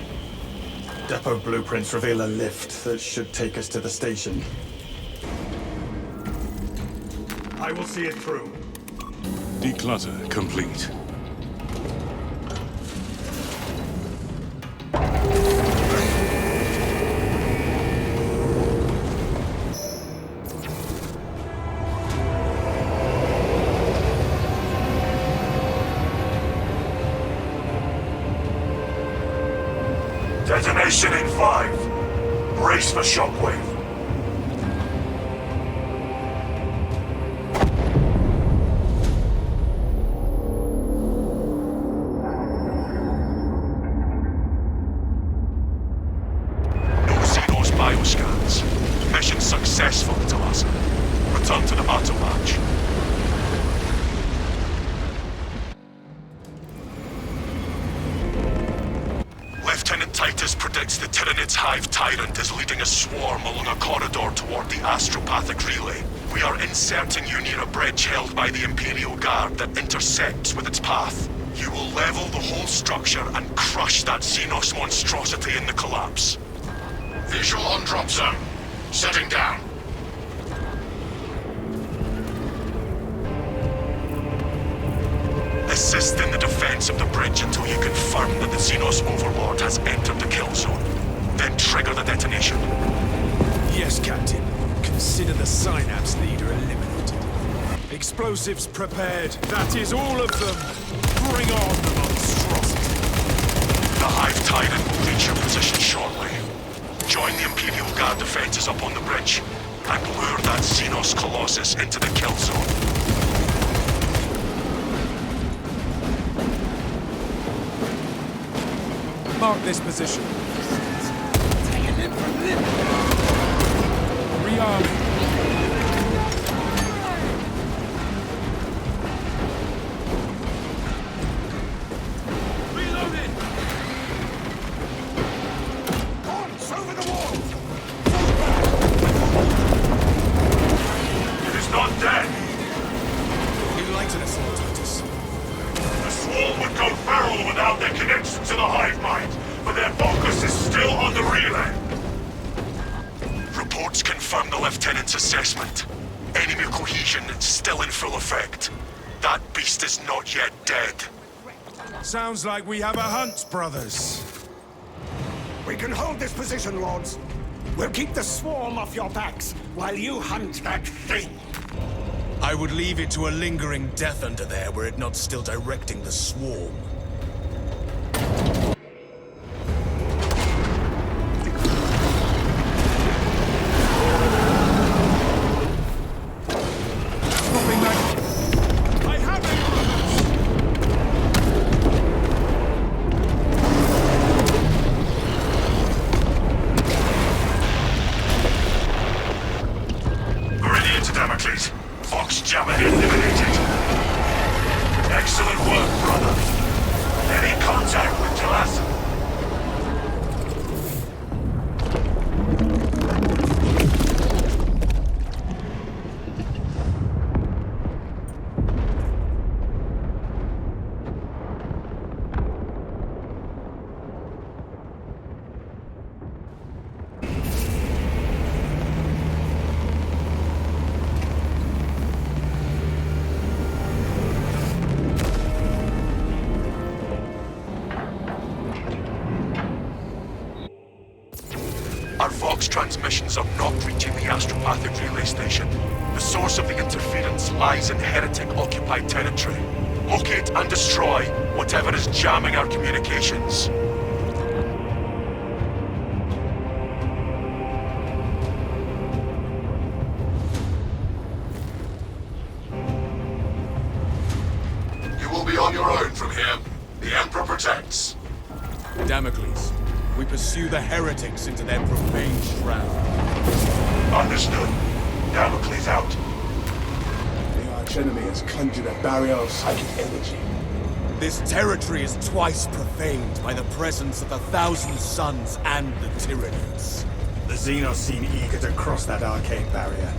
Depot blueprints reveal a lift that should take us to the station. I will see it through. Declutter complete. Detonation in 5. Brace for shockwave. No Xenos bioscans. Mission successful, Talasa. Return to the battle match. Lieutenant Titus predicts the Tyranid's hive tyrant is leading a swarm along a corridor toward the astropathic relay. We are inserting you near a bridge held by the Imperial Guard that intersects with its path. You will level the whole structure and crush that Xenos monstrosity in the collapse. Visual on drop zone. Setting down. Assist in the defense of the bridge until you confirm that the Xenos Overlord has entered the kill zone. Then trigger the detonation. Yes, Captain. Consider the Synapse leader eliminated. Explosives prepared. That is all of them. Bring on the monstrosity. The Hive Tyrant will reach your position shortly. Join the Imperial Guard defenses up on the bridge and lure that Xenos Colossus into the kill zone. Mark this position. Taking limb from limb. Rearming. Reloading. Arms over the wall. It is not dead. Enlighten us, Titus. The swarm would go feral without their connection to the hive mind, but their focus is still on the relay. Reports confirm the Lieutenant's assessment. Enemy cohesion is still in full effect. That beast is not yet dead. Sounds like we have a hunt, brothers. We can hold this position, Lords. We'll keep the swarm off your backs while you hunt that thing. I would leave it to a lingering death under there were it not still directing the swarm. Excellent work, brother. Any contact with Talasa? Our Vox transmissions are not reaching the astropathic relay station. The source of the interference lies in heretic-occupied territory. Locate and destroy whatever is jamming our communications. You will be on your own from here. The Emperor protects. Damocles, we pursue the heretics into their profane shroud. Understood. Damocles out. The archenemy has conjured a barrier of psychic energy. This territory is twice profaned by the presence of the Thousand Suns and the Tyranids. The Xenos seem eager to cross that arcane barrier.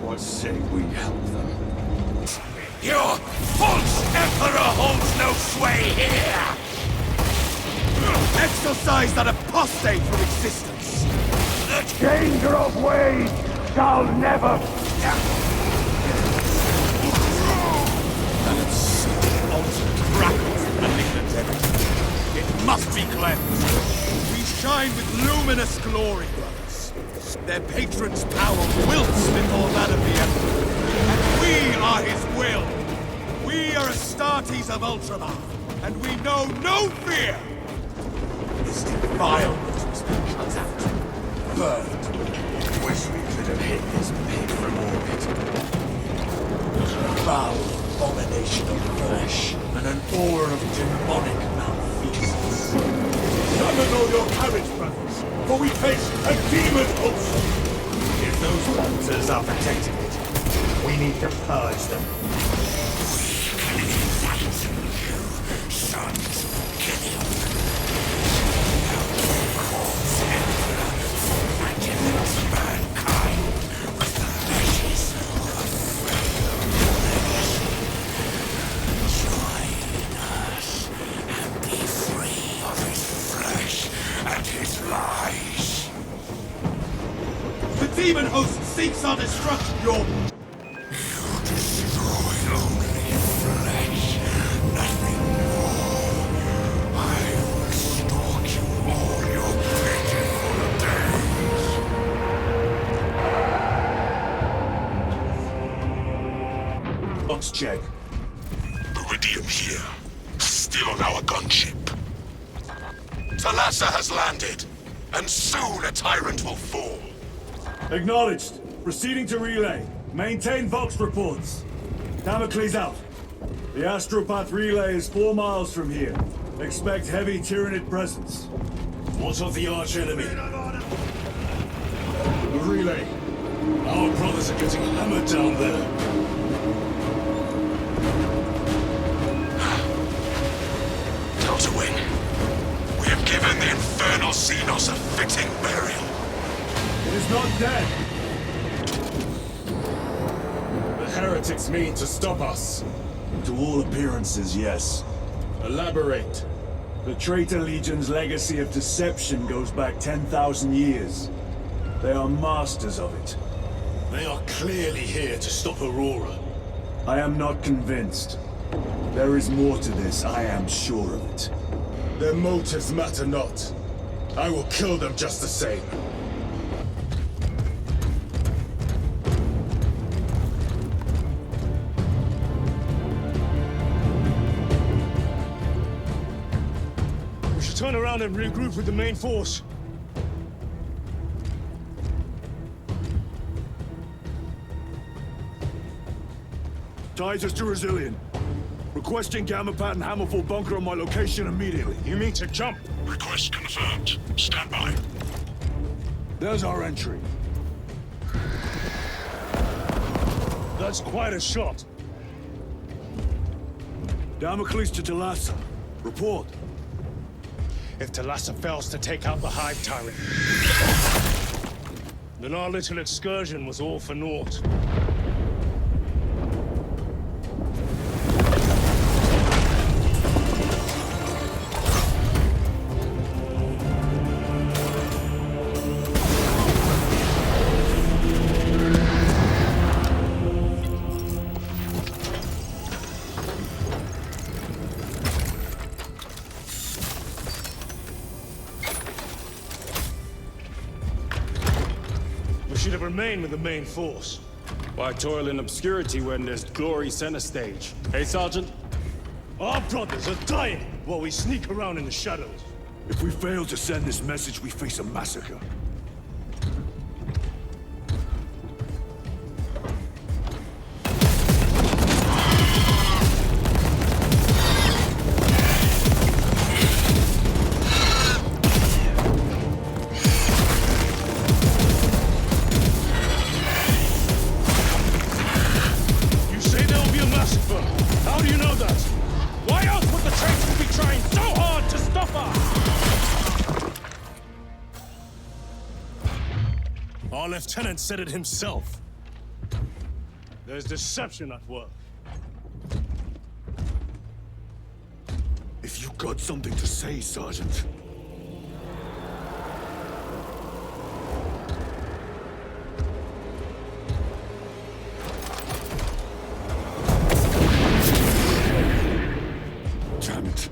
What say we help them? Your false emperor holds no sway here! Exorcise that apostate from existence! The changer of ways shall never... That obscene ultimate crackles the malignant energy. It must be cleansed. We shine with luminous glory, brothers. Their patron's power wilts before that of the Emperor. And we are his will. We are Astartes of Ultramar, and we know no fear. This defilement has been cut out. Burned. Wish we could have hit this pig from orbit. A foul abomination of flesh, and an aura of demonic malfeasance. Summon all your courage, brothers, for we face a demon host! If those monsters are protecting it, we need to purge them. Sons of Gideon. Mankind with the ashes of join us and be free of his flesh and his lies. The demon host seeks our destruction, your... You destroy only flesh, nothing more. I will stalk you all your pitiful days. Box check. Iridium here. Still on our gunship. Thalassa has landed, and soon a tyrant will fall. Acknowledged. Proceeding to relay. Maintain Vox reports. Damocles out. The Astropath relay is 4 miles from here. Expect heavy Tyranid presence. What of the arch enemy? The relay. Our brothers are getting hammered down there. Delta Wing. We have given the infernal Xenos a fitting burial. It is not dead. The heretics mean to stop us. To all appearances, yes. Elaborate. The Traitor Legion's legacy of deception goes back 10,000 years. They are masters of it. They are clearly here to stop Aurora. I am not convinced. There is more to this, I am sure of it. Their motives matter not. I will kill them just the same. We should turn around and regroup with the main force. Titus to Resilient. Requesting Gamma Pad and Hammerfall bunker on my location immediately. You mean to jump? Request confirmed. Stand by. There's our entry. That's quite a shot. Damocles to Thalassa. Report. If Thalassa fails to take out the Hive Tyrant, then our little excursion was all for naught. Should have remained with the main force. Why toil in obscurity when there's glory center stage? Hey, Sergeant? Our brothers are dying while we sneak around in the shadows. If we fail to send this message, we face a massacre. How do you know that? Why else would the traitors be trying so hard to stop us? Our lieutenant said it himself. There's deception at work. Have you got something to say, Sergeant? Damn it.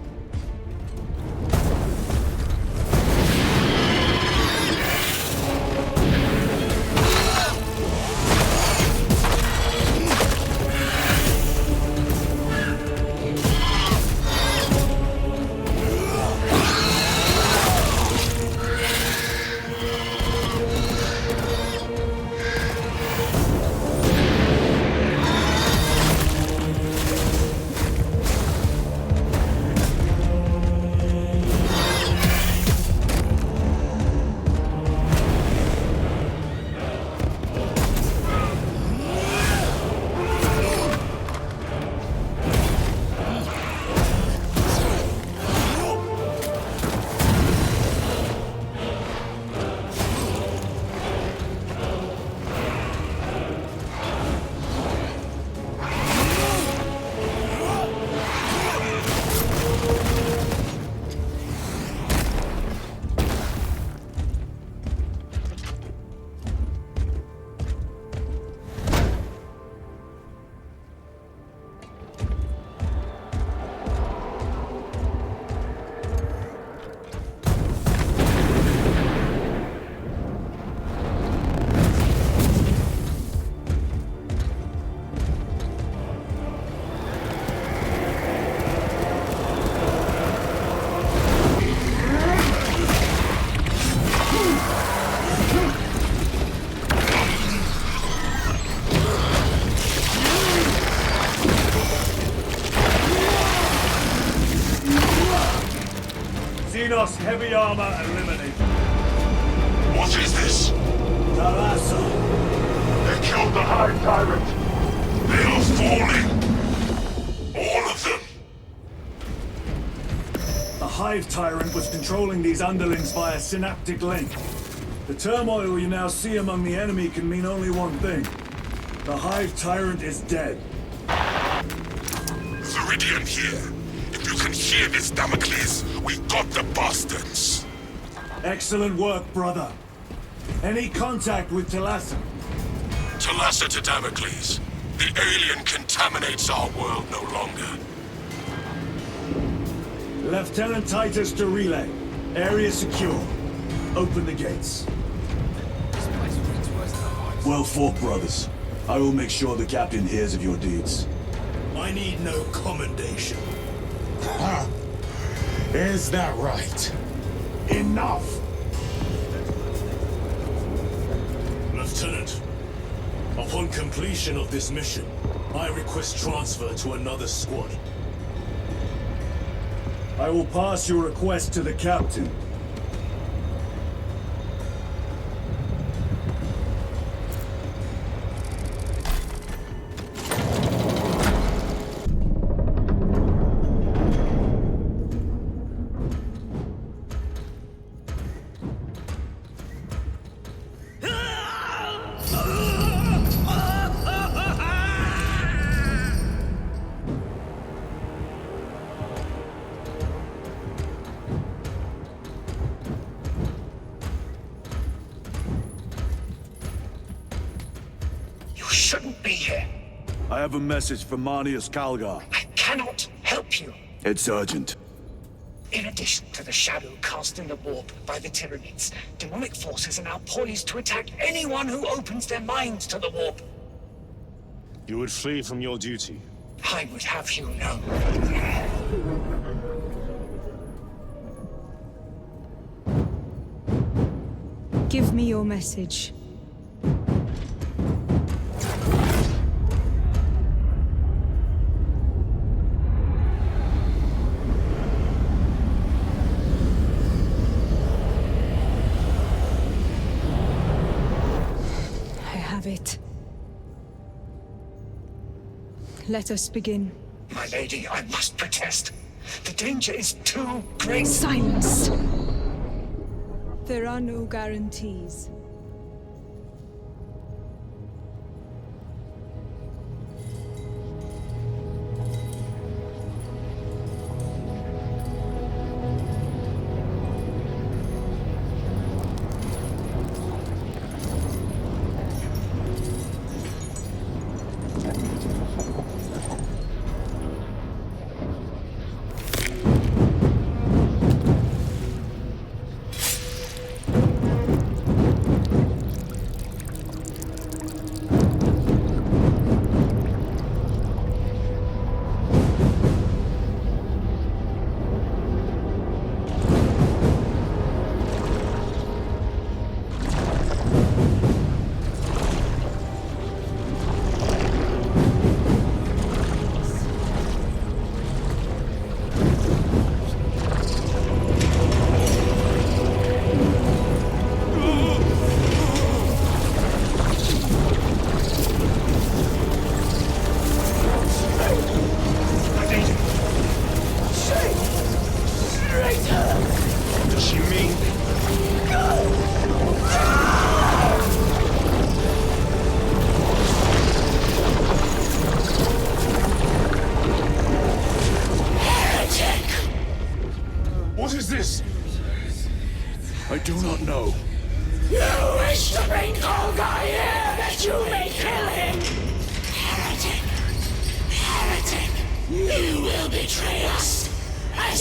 Xenos heavy armor eliminated. What is this? Tarasso. They killed the Hive Tyrant. They are falling. All of them. The Hive Tyrant was controlling these underlings via synaptic link. The turmoil you now see among the enemy can mean only one thing. The Hive Tyrant is dead. Viridian here. If you can hear this, Damocles, we got the bastards. Excellent work, brother. Any contact with Talassa? Talassa to Damocles. The alien contaminates our world no longer. Lieutenant Titus to relay. Area secure. Open the gates. Well fought, brothers. I will make sure the captain hears of your deeds. I need no commendation. Is that right? Enough! Lieutenant, upon completion of this mission, I request transfer to another squad. I will pass your request to the captain. Shouldn't be here. I have a message from Marnius Calgar. I cannot help you. It's urgent. In addition to the shadow cast in the warp by the Tyranids, demonic forces are now poised to attack anyone who opens their minds to the warp. You would flee from your duty. I would have you know. Give me your message. It. Let us begin. My lady, I must protest. The danger is too great. Silence! There are no guarantees.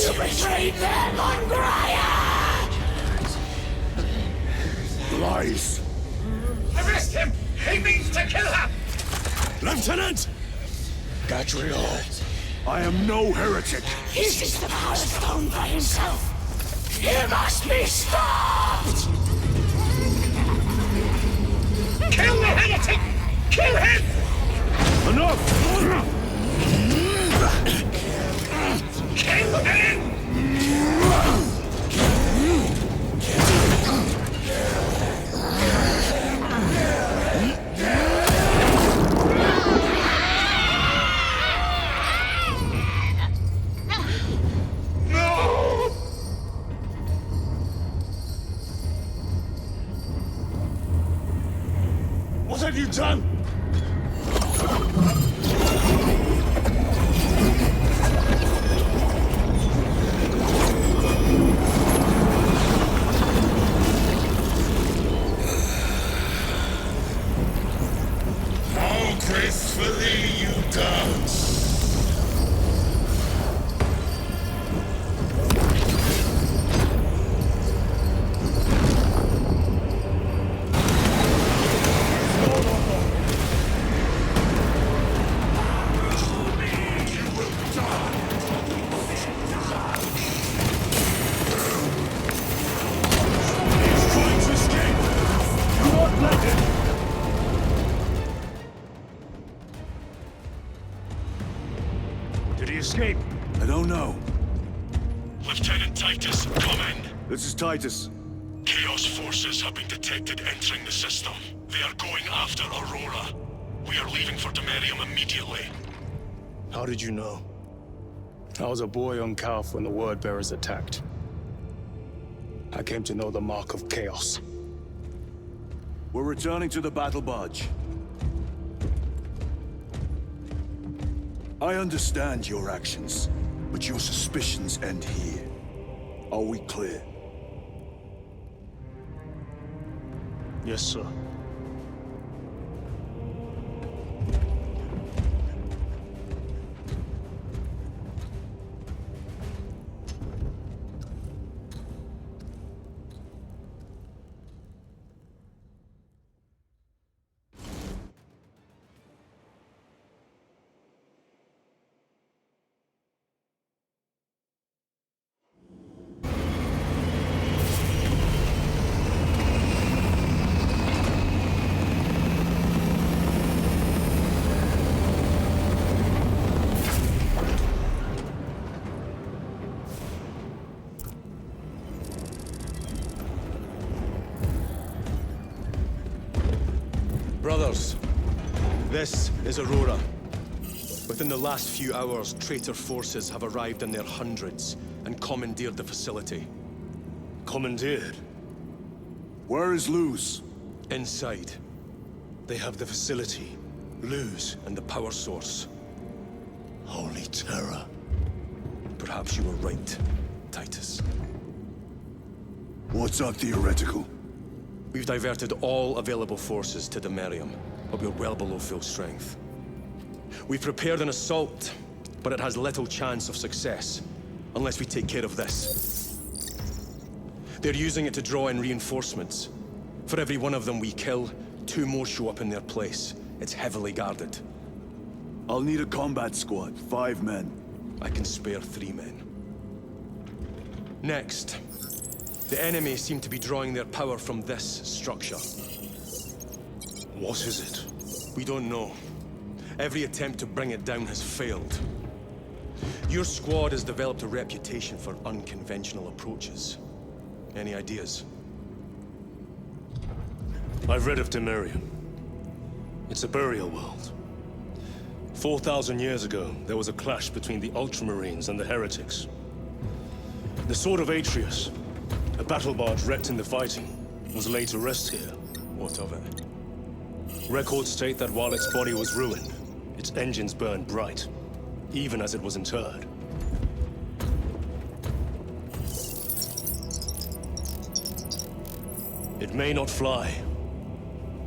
You betrayed them on Graia! Lies! Arrest him! He means to kill her! Lieutenant! Gadriel, I am no heretic. He seeks the Power Stone by himself. He must be stopped! Kill the heretic! Kill him! Enough! Kill him! What have you done? How gracefully you dance! Did he escape? I don't know. Lieutenant Titus, come in. This is Titus. Chaos forces have been detected entering the system. They are going after Aurora. We are leaving for Imperium immediately. How did you know? I was a boy on Calf when the Word Bearers attacked. I came to know the mark of chaos. We're returning to the battle barge. I understand your actions, but your suspicions end here. Are we clear? Yes, sir. Brothers, this is Aurora. Within the last few hours, traitor forces have arrived in their hundreds and commandeered the facility. Commandeered? Where is Luz? Inside. They have the facility, Luz, and the power source. Holy terror. Perhaps you were right, Titus. What's our theoretical? We've diverted all available forces to Imperium, but we're well below full strength. We've prepared an assault, but it has little chance of success, unless we take care of this. They're using it to draw in reinforcements. For every one of them we kill, 2 more show up in their place. It's heavily guarded. I'll need a combat squad, 5 men. I can spare 3 men. Next, the enemy seem to be drawing their power from this structure. What is it? We don't know. Every attempt to bring it down has failed. Your squad has developed a reputation for unconventional approaches. Any ideas? I've read of Imperium. It's a burial world. 4,000 years ago, there was a clash between the Ultramarines and the heretics. The Sword of Atreus, a battle barge wrecked in the fighting, was laid to rest here. What of it? Records state that while its body was ruined, its engines burned bright, even as it was interred. It may not fly,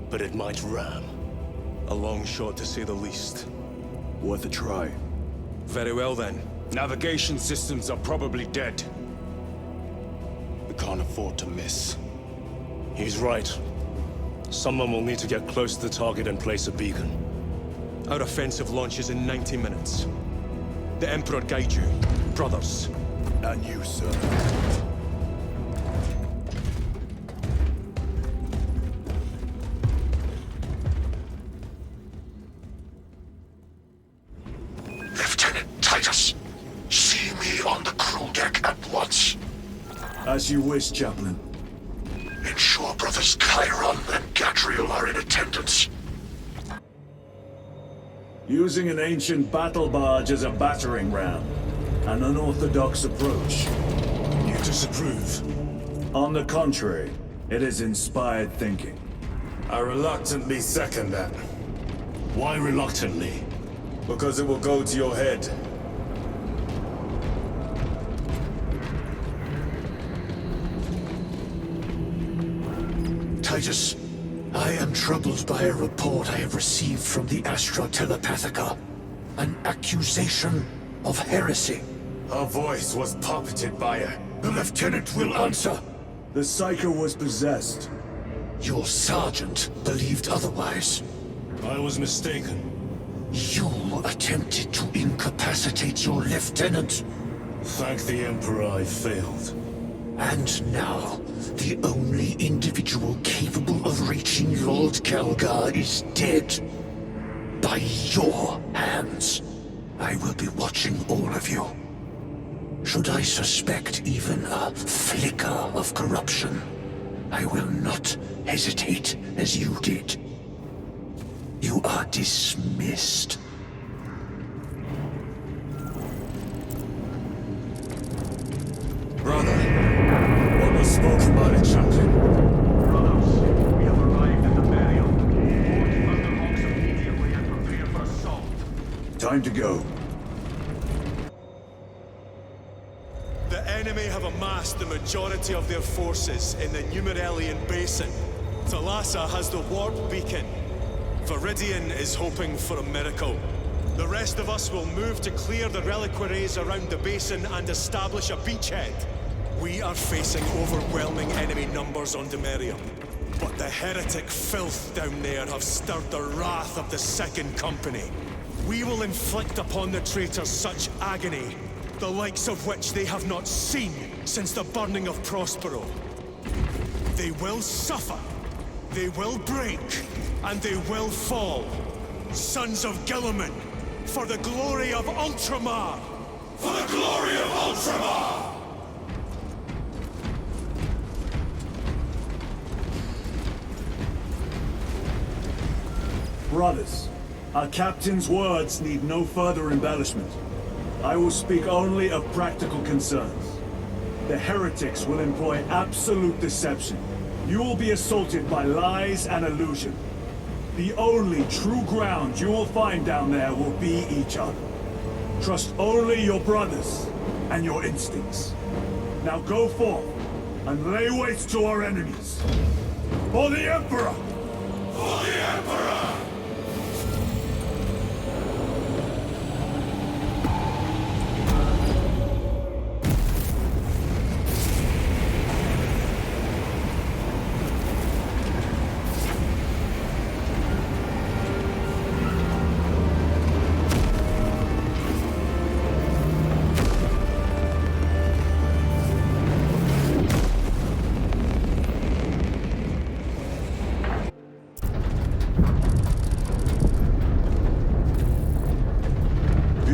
but it might ram. A long shot, to say the least. Worth a try. Very well then. Navigation systems are probably dead. We can't afford to miss. He's right. Someone will need to get close to the target and place a beacon. Our offensive launches in 90 minutes. The Emperor guide you, brothers. And you, sir. Lieutenant Titus, see me on the crew deck at once. As you wish, Chaplain. Ensure brothers Chiron and Gadriel are in attendance. Using an ancient battle barge as a battering ram. An unorthodox approach. You disapprove? On the contrary, it is inspired thinking. I reluctantly second that. Why reluctantly? Because it will go to your head. Titus, I am troubled by a report I have received from the Astra Telepathica. An accusation of heresy. Her voice was puppeted by her. The lieutenant will answer. The Psycho was possessed. Your sergeant believed otherwise. I was mistaken. You attempted to incapacitate your lieutenant. Thank the Emperor I failed. And now, the only individual capable of reaching Lord Calgar is dead. By your hands. I will be watching all of you. Should I suspect even a flicker of corruption, I will not hesitate as you did. You are dismissed. Brother, what was spoken by the chaplain? Brothers, we have arrived at Imperium. Board Thunderhawks immediately and prepare for assault. Time to go. The enemy have amassed the majority of their forces in the Numeralian Basin. Thalassa has the warp beacon. Viridian is hoping for a miracle. The rest of us will move to clear the reliquaries around the basin and establish a beachhead. We are facing overwhelming enemy numbers on Dimerium. But the heretic filth down there have stirred the wrath of the Second Company. We will inflict upon the traitors such agony, the likes of which they have not seen since the burning of Prospero. They will suffer, they will break, and they will fall. Sons of Guilliman, for the glory of Ultramar! For the glory of Ultramar! Brothers, our captain's words need no further embellishment. I will speak only of practical concerns. The heretics will employ absolute deception. You will be assaulted by lies and illusion. The only true ground you will find down there will be each other. Trust only your brothers and your instincts. Now go forth and lay waste to our enemies. For the Emperor! For the Emperor!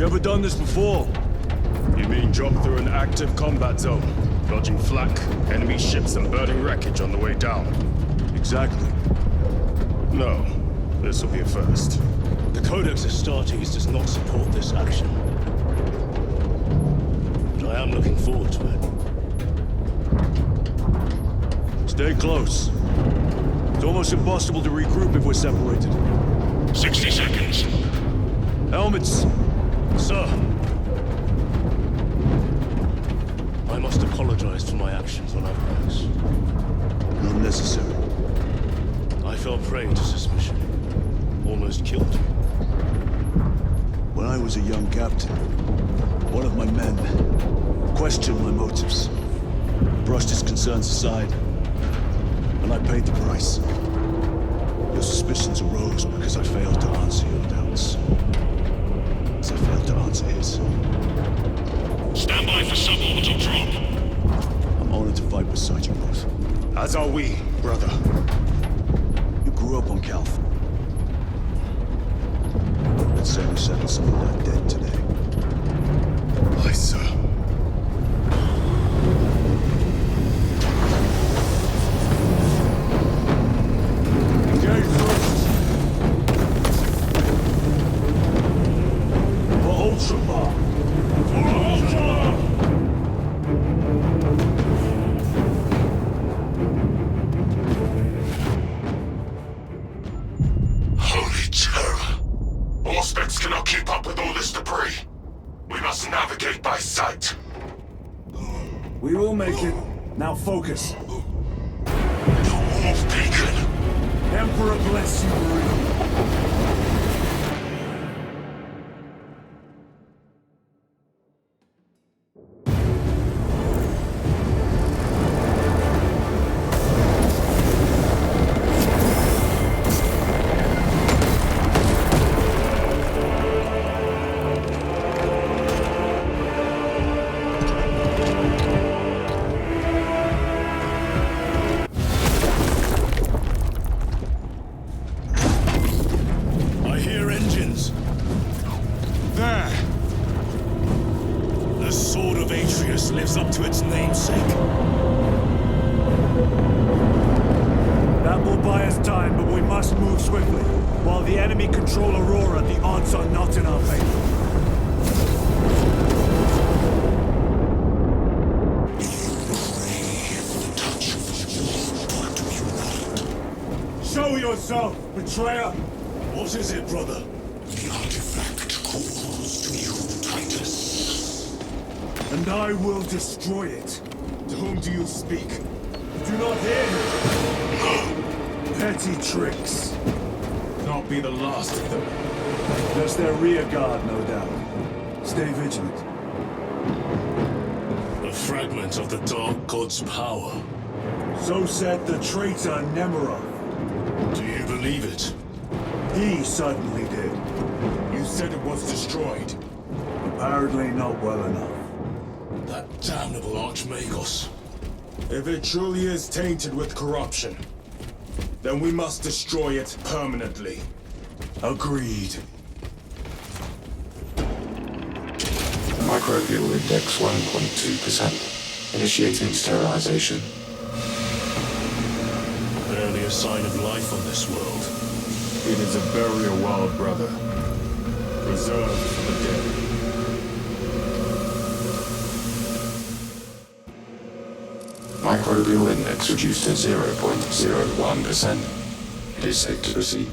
Ever done this before? You mean jump through an active combat zone, dodging flak, enemy ships and burning wreckage on the way down? Exactly. No, this will be a first. The Codex Astartes does not support this action. But I am looking forward to it. Stay close. It's almost impossible to regroup if we're separated. 60 seconds. Helmets! Sir! I must apologize for my actions on Avarax. Not necessary. I fell prey to suspicion. Almost killed you. When I was a young captain, One of my men questioned my motives, brushed his concerns aside, and I paid the price. Your suspicions arose because I failed to answer your doubts. As I failed to answer his. Stand by for suborbital drop. I'm honored to fight beside you both. As are we, brother. You grew up on Calth. Let's say we settle some of that debt today. Aye, sir. For Ultramar! For Ultramar! Holy terror! Auspex cannot keep up with all this debris. We must navigate by sight. We will make it. Now focus. The Wolf Beacon! Emperor bless you, Marine. I hear engines. There! The Sword of Atreus lives up to its namesake. That will buy us time, but we must move swiftly. While the enemy control Aurora, the odds are not in our favor. Show yourself, betrayer! What is it, brother? The artifact calls to you, Titus. And I will destroy it. To whom do you speak? Do not hear me! Petty tricks. Not be the last of them. Just their rear guard, no doubt. Stay vigilant. A fragment of the Dark God's power. So said the traitor Nemeroth. Do you believe it? He suddenly did. You said it was destroyed. Apparently not well enough. That damnable Archmagos. If it truly is tainted with corruption, then we must destroy it permanently. Agreed. Microbial index 1.2%. Initiating sterilization. Barely a sign of life on this world. It is a burial world, brother. Reserved for the dead. Microbial index reduced to 0.01%. It is safe to proceed.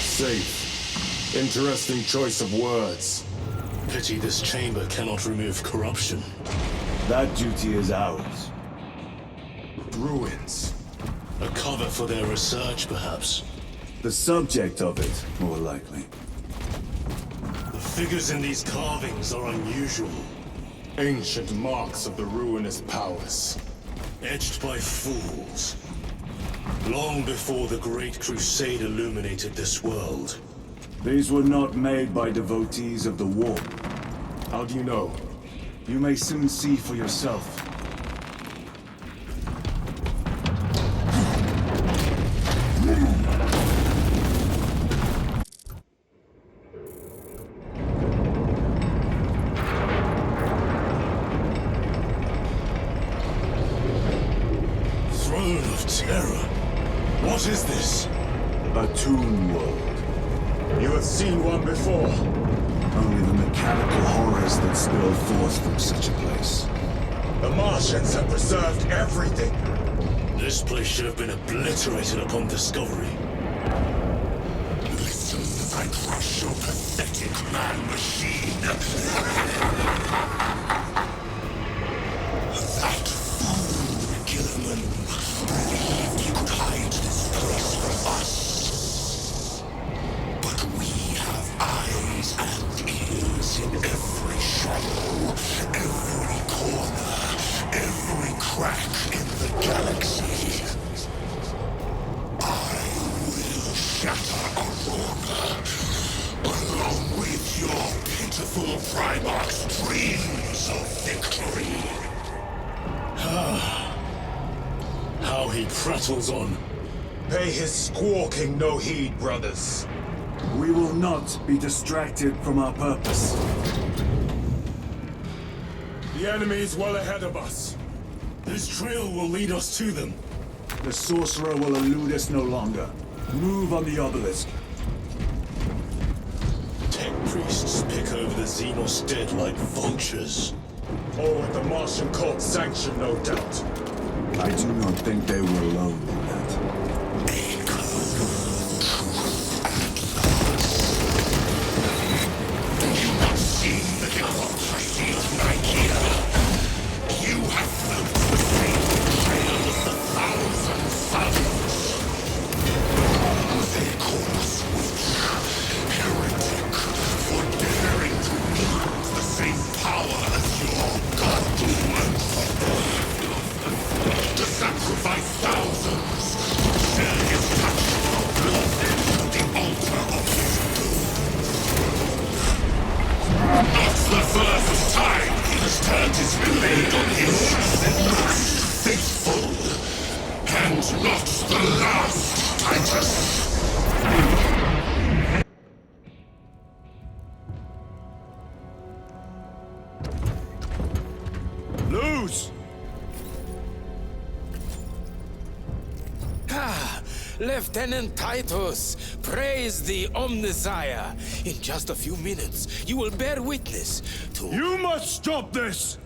Safe. Interesting choice of words. Pity this chamber cannot remove corruption. That duty is ours. Ruins. A cover for their research, perhaps. The subject of it, more likely. The figures in these carvings are unusual. Ancient marks of the ruinous powers. Etched by fools. Long before the Great Crusade illuminated this world. These were not made by devotees of the warp. How do you know? You may soon see for yourself. Throne of Terror. What is this? A tomb world. You have seen one before. Only the mechanical horrors that spill forth from such a place. The Martians have preserved everything. This place should have been obliterated upon discovery. Listen as I crush your pathetic man-machine. That fool, Gilliman, believed he could hide this place from us. But we have eyes battle's on. Pay his squawking no heed, brothers. We will not be distracted from our purpose. The enemy's well ahead of us. This trail will lead us to them. The sorcerer will elude us no longer. Move on the obelisk. Tech priests pick over the Xenos dead like vultures. All with the Martian cult's sanction, no doubt. I do not think they were alone in that. Do you not see the hypocrisy of Nicaea? You have followed the same trail as the thousand suns. They call us witch, heretic, for daring to wield the same power as your godlings. To sacrifice thousands, share his touch of blood to the altar of his doom. Not the first time he has turned his blade on his most faithful, and not the last, Titus. Lose! Lieutenant Titus, praise the Omnisire. In just a few minutes, you will bear witness to... You must stop this!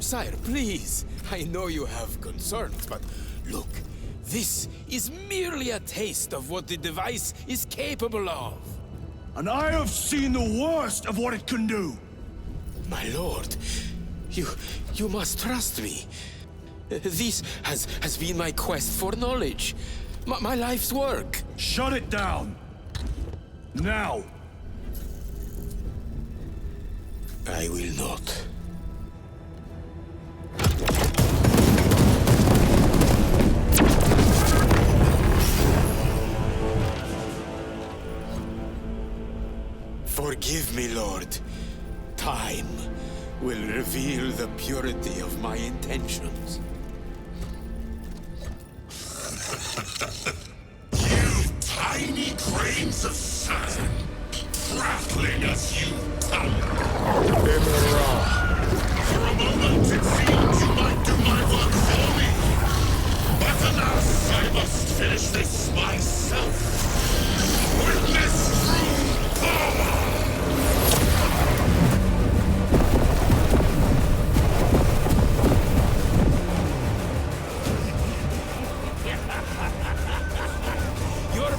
Sire, please. I know you have concerns, but look, this is merely a taste of what the device is capable of. And I have seen the worst of what it can do! My lord, you must trust me. This has been my quest for knowledge. My life's work. Shut it down! Now! I will not. Forgive me, Lord. Time will reveal the purity of my intentions. You tiny grains of sand, prattling as you tongue. For a moment it seemed you might do my work for me. But alas, I must finish this myself. Witness true power!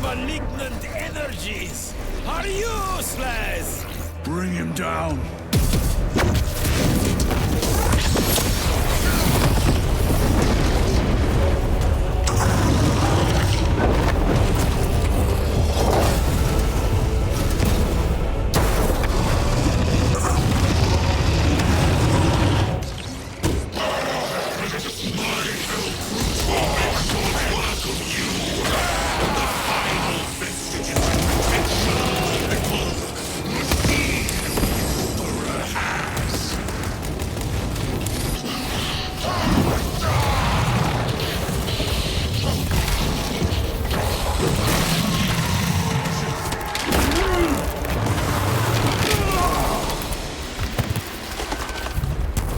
Malignant energies are useless! Bring him down!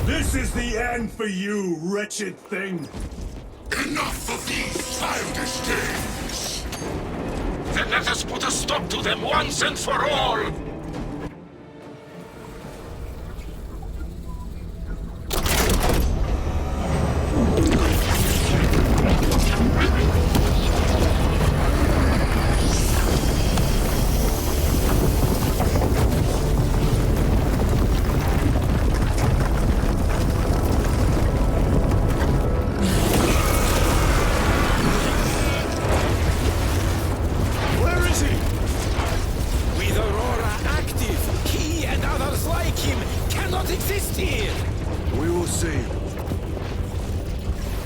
This is the end for you, wretched thing! Enough of these childish games! Then let us put a stop to them once and for all!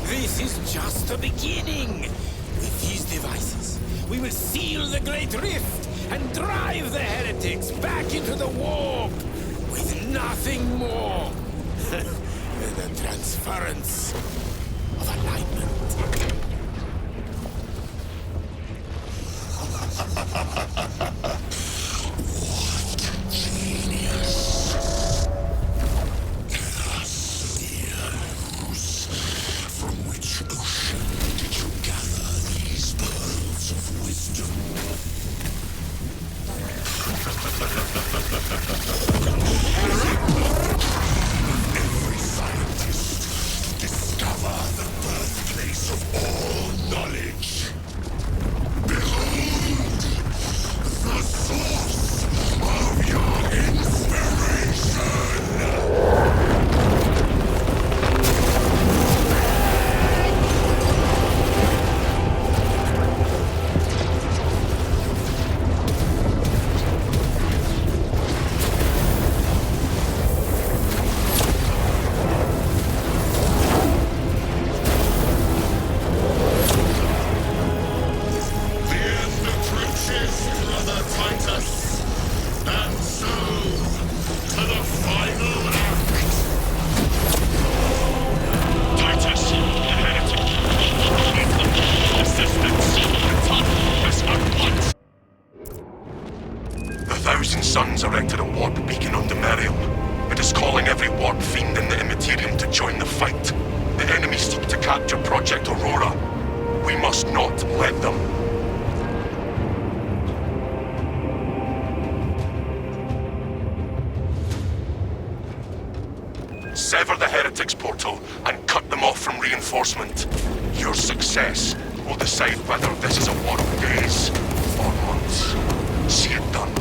This is just the beginning. With these devices, we will seal the Great Rift and drive the heretics back into the warp with nothing more than the transference of alignment. From which ocean did you gather these pearls of wisdom? Every scientist to discover the birthplace of all knowledge. Behold, the source of your inspiration! Suns erected a warp beacon on Imperium. It is calling every warp fiend in the Imperium to join the fight. The enemy seek to capture Project Aurora. We must not let them. Sever the Heretics portal and cut them off from reinforcement. Your success will decide whether this is a war of days or months. See it done.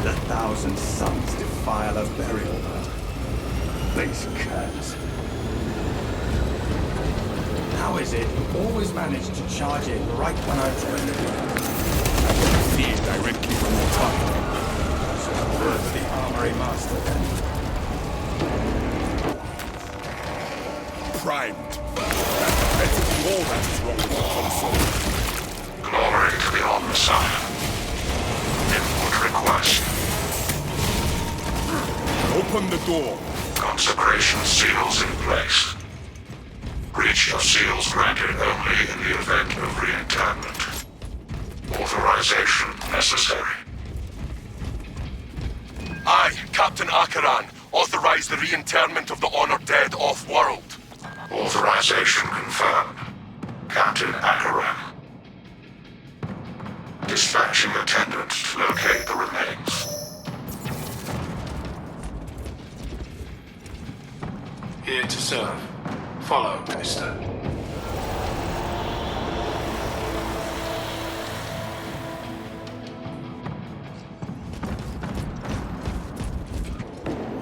The thousand suns defile a burial ground. Base curs. How is it you always manage to charge in right when I join the game? I see it directly from the top. So where's the armory master then? Primed. That's all that is wrong with the console. Glory to the Omnissiah. Input request. Open the door. Consecration seals in place. Breach of seals granted only in the event of reinterment. Authorization necessary. I, Captain Akaran, authorize the reinterment of the honored dead off-world. Authorization confirmed. Captain Akaran. Dispatching attendants to locate the remains. Here to serve. Follow, Minister.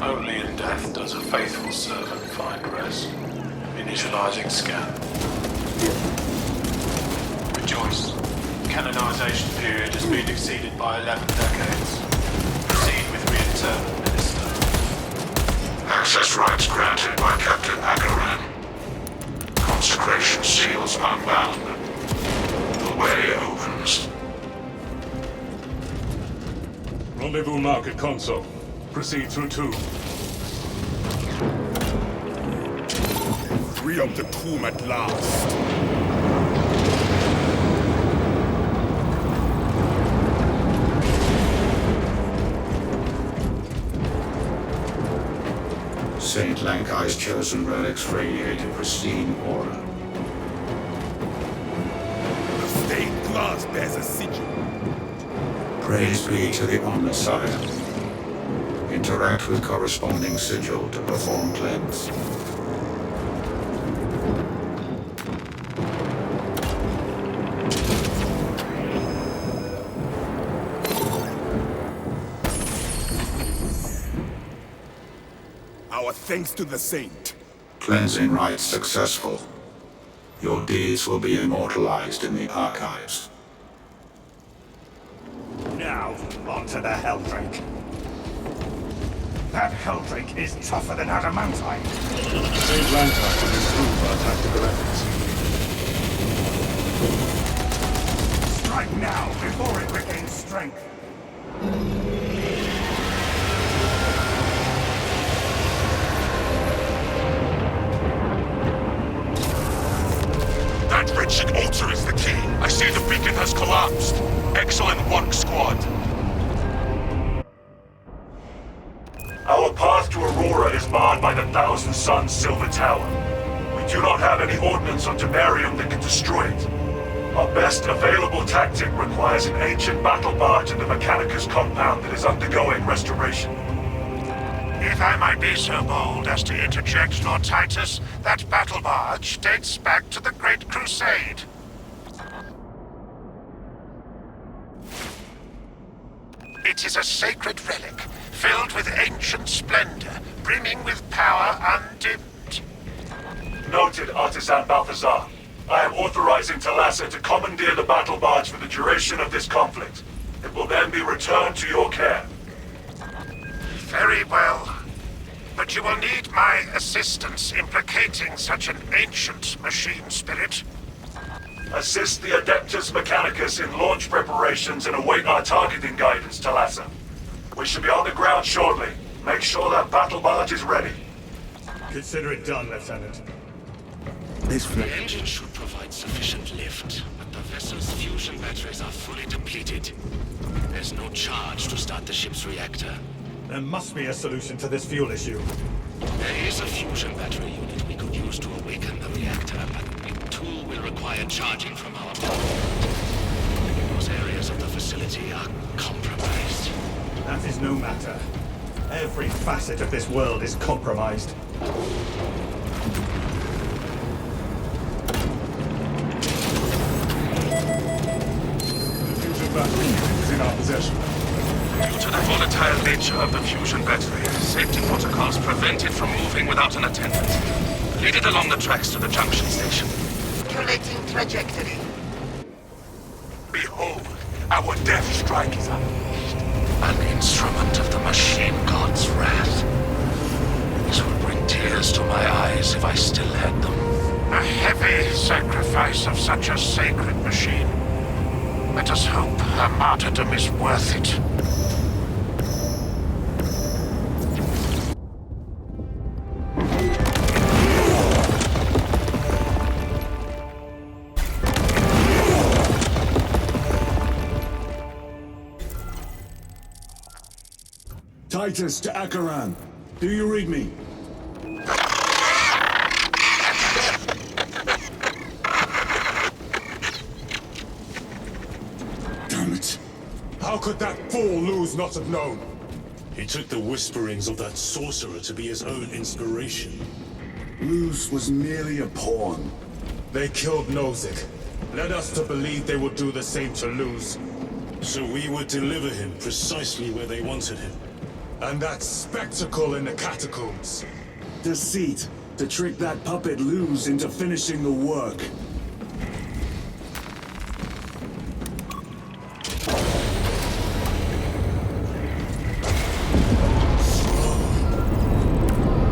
Only in death does a faithful servant find rest. Initializing scan. Rejoice. Canonization period has been exceeded by 11 decades. Proceed with reinterment, Minister. Access rights granted by Captain Akaran. Consecration seals unbound. The way opens. Rendezvous mark at console. Proceed through 2. Free of the tomb at last. Saint Lankai's chosen relics radiate a pristine aura. The stained glass bears a sigil. Praise be to the Omnissiah. Interact with corresponding sigil to perform cleanse. Our thanks to the saint. Cleansing rites successful. Your deeds will be immortalized in the archives. Now, onto the Helldrake. That Helldrake is tougher than adamantine. St. Lankai will improve our tactical efforts. Strike now, before it regains strength. That wretched altar is the key. I see the beacon has collapsed. Excellent work, squad. Our path to Aurora is barred by the Thousand Suns Silver Tower. We do not have any ordnance on Imperium that can destroy it. Our best available tactic requires an ancient battle barge in the Mechanicus compound that is undergoing restoration. If I might be so bold as to interject, Lord Titus, that battle barge dates back to the Great Crusade. It is a sacred relic, filled with ancient splendor, brimming with power undimmed. Noted, Artisan Balthazar. I am authorizing Thalassa to commandeer the battle barge for the duration of this conflict. It will then be returned to your care. Very well. But you will need my assistance implicating such an ancient machine spirit. Assist the Adeptus Mechanicus in launch preparations and await our targeting guidance, Thalassa. We should be on the ground shortly. Make sure that battle barge is ready. Consider it done, Lieutenant. The engine should provide sufficient lift, but the vessel's fusion batteries are fully depleted. There's no charge to start the ship's reactor. There must be a solution to this fuel issue. There is a fusion battery unit we could use to awaken the reactor, but it too will require charging from our power. Those areas of the facility are compromised. That is no matter. Every facet of this world is compromised. Is in our possession. Due to the volatile nature of the fusion battery, safety protocols prevent it from moving without an attendant. Lead it along the tracks to the junction station. Calculating trajectory. Behold, our death strike is unleashed. An instrument of the machine god's wrath. This would bring tears to my eyes if I still had them. A heavy sacrifice of such a sacred machine. Let us hope her martyrdom is worth it. Titus to Acheran. Do you read me? Damn it. How could that fool Luz not have known? He took the whisperings of that sorcerer to be his own inspiration. Luz was merely a pawn. They killed Nozick. Led us to believe they would do the same to Luz. So we would deliver him precisely where they wanted him. And that spectacle in the catacombs. Deceit. To trick that puppet Luz into finishing the work.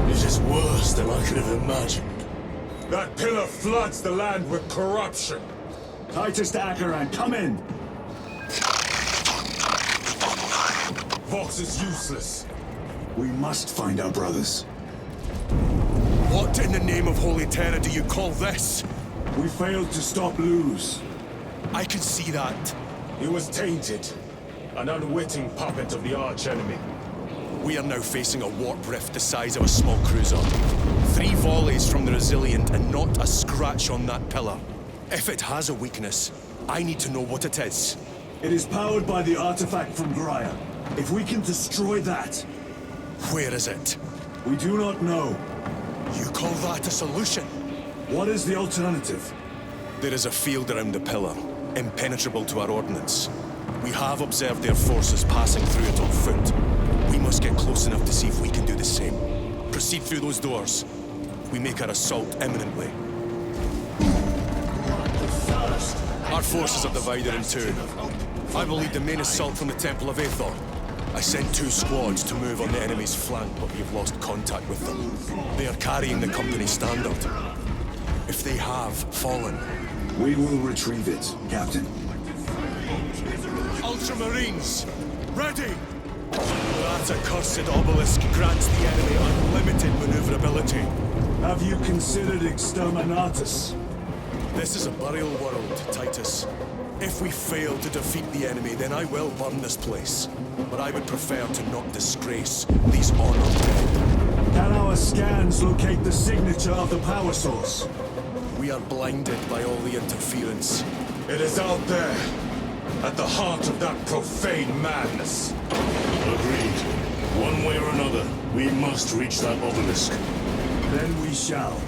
It is worse than I could have imagined. That pillar floods the land with corruption. Titus to Acheran, come in! Vox is useless. We must find our brothers. What in the name of Holy Terra do you call this? We failed to stop Luz. I can see that. He was tainted. An unwitting puppet of the arch-enemy. We are now facing a warp rift the size of a small cruiser. 3 volleys from the Resilient and not a scratch on that pillar. If it has a weakness, I need to know what it is. It is powered by the artifact from Graia. If we can destroy that... Where is it? We do not know. You call that a solution? What is the alternative? There is a field around the pillar, impenetrable to our ordnance. We have observed their forces passing through it on foot. We must get close enough to see if we can do the same. Proceed through those doors. We make our assault imminently. Our forces are divided in 2. I will lead the main assault from the Temple of Aethor. I sent 2 squads to move on the enemy's flank, but we have lost contact with them. They are carrying the company standard. If they have fallen... We will retrieve it, Captain. Ultramarines! Ready! That accursed obelisk grants the enemy unlimited maneuverability. Have you considered Exterminatus? This is a burial world, Titus. If we fail to defeat the enemy, then I will burn this place. But I would prefer to not disgrace these honored dead. Can our scans locate the signature of the power source? We are blinded by all the interference. It is out there, at the heart of that profane madness. Agreed. One way or another, we must reach that obelisk. Then we shall.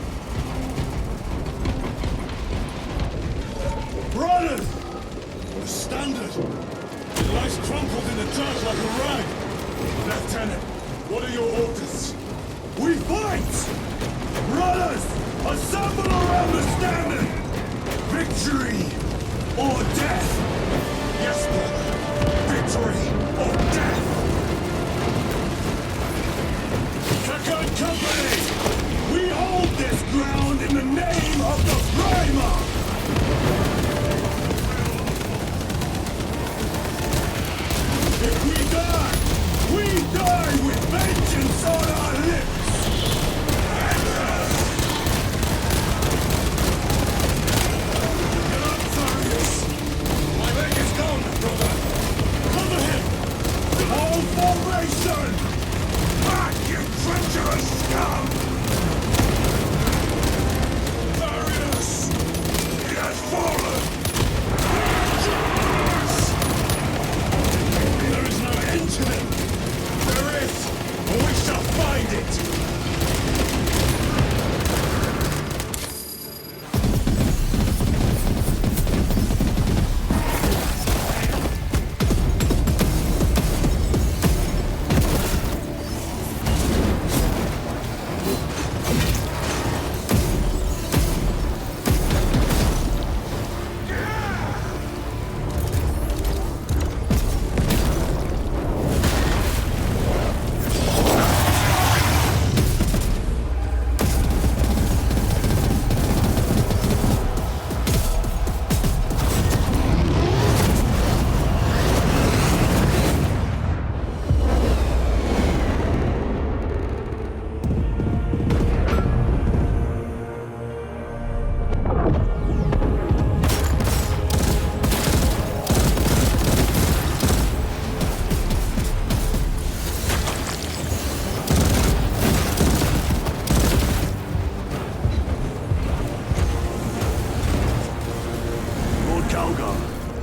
Brothers! The standard! It lies crumpled in the dirt like a rag! Lieutenant, what are your orders? We fight! Brothers! Assemble around the standard! Victory or death! Yes, brother! Victory or death! Second Company! We hold this ground in the name of the Primer! If we die with vengeance on our lips! Get up, Tharius! My leg is gone, brother! Cover him! All formation! Back, you treacherous scum! Tharius! He has fallen! There is no end to them! There is! And we shall find it!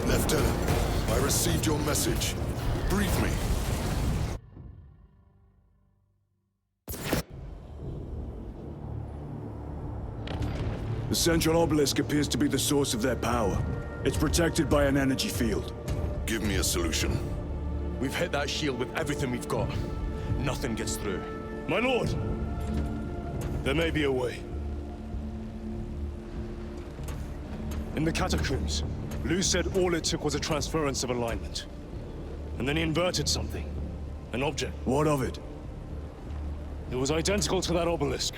Lieutenant, I received your message. Brief me. The central obelisk appears to be the source of their power. It's protected by an energy field. Give me a solution. We've hit that shield with everything we've got. Nothing gets through. My lord! There may be a way. In the catacombs, Lou said all it took was a transference of alignment. And then he inverted something. An object. What of it? It was identical to that obelisk.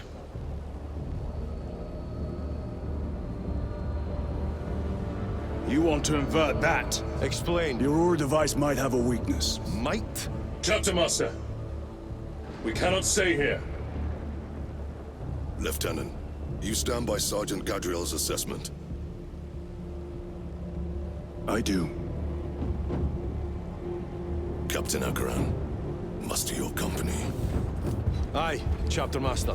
You want to invert that? Explain. The Aurora device might have a weakness. Might? Chapter Master, we cannot stay here. Lieutenant, you stand by Sergeant Gadriel's assessment. I do. Captain Akaran, muster your company. Aye, Chapter Master.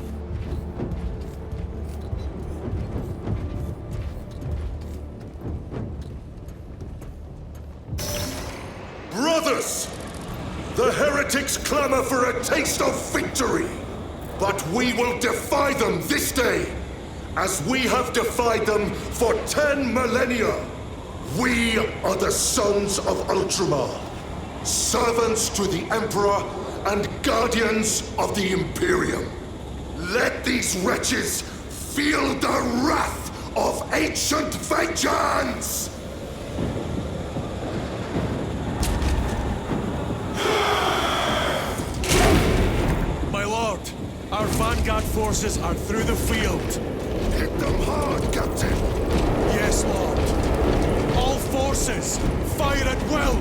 Brothers! The heretics clamor for a taste of victory! But we will defy them this day, as we have defied them for 10 millennia! We are the sons of Ultramar, servants to the Emperor and guardians of the Imperium. Let these wretches feel the wrath of ancient vengeance! My lord, our vanguard forces are through the field. Hit them hard, Captain! Yes, lord. All forces, fire at will!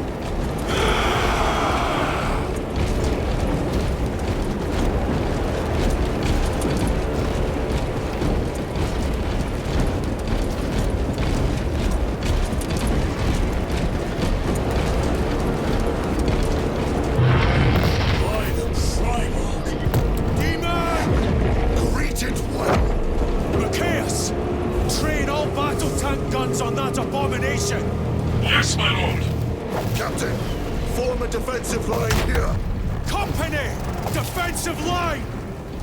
abomination! Yes, my lord. Captain, form a defensive line here. Company! Defensive line!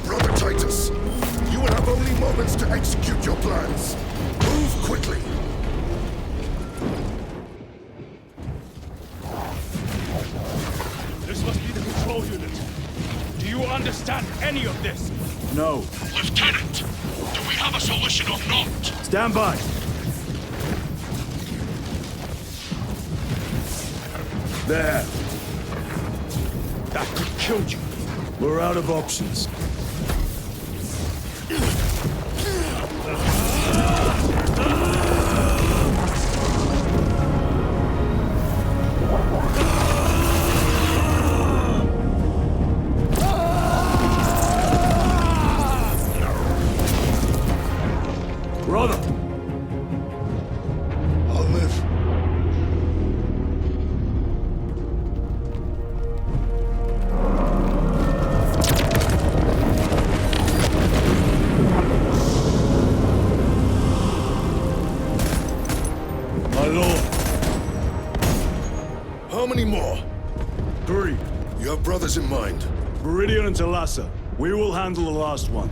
Brother Titus, you will have only moments to execute your plans. Move quickly. This must be the control unit. Do you understand any of this? No. Lieutenant, do we have a solution or not? Stand by. There. That could kill you. We're out of options. Brother! I'll live. My lord. How many more? 3. You have brothers in mind. Viridian and Talassa. We will handle the last one.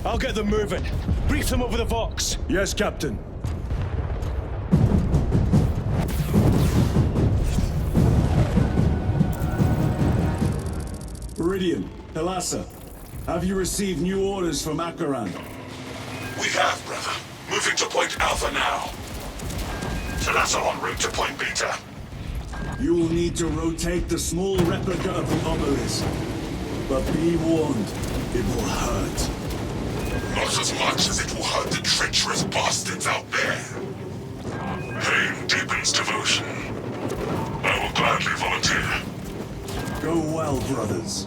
I'll get them moving. Brief them over the Vox. Yes, Captain. Viridian, Talassa, have you received new orders from Akaran? We have, brother. Moving to Point Alpha now. Talassa en route to Point Beta. You will need to rotate the small replica of the obelisk. But be warned, it will hurt. Not as much as it will hurt the treacherous bastards out there. Pain deepens devotion. I will gladly volunteer. Go well, brothers.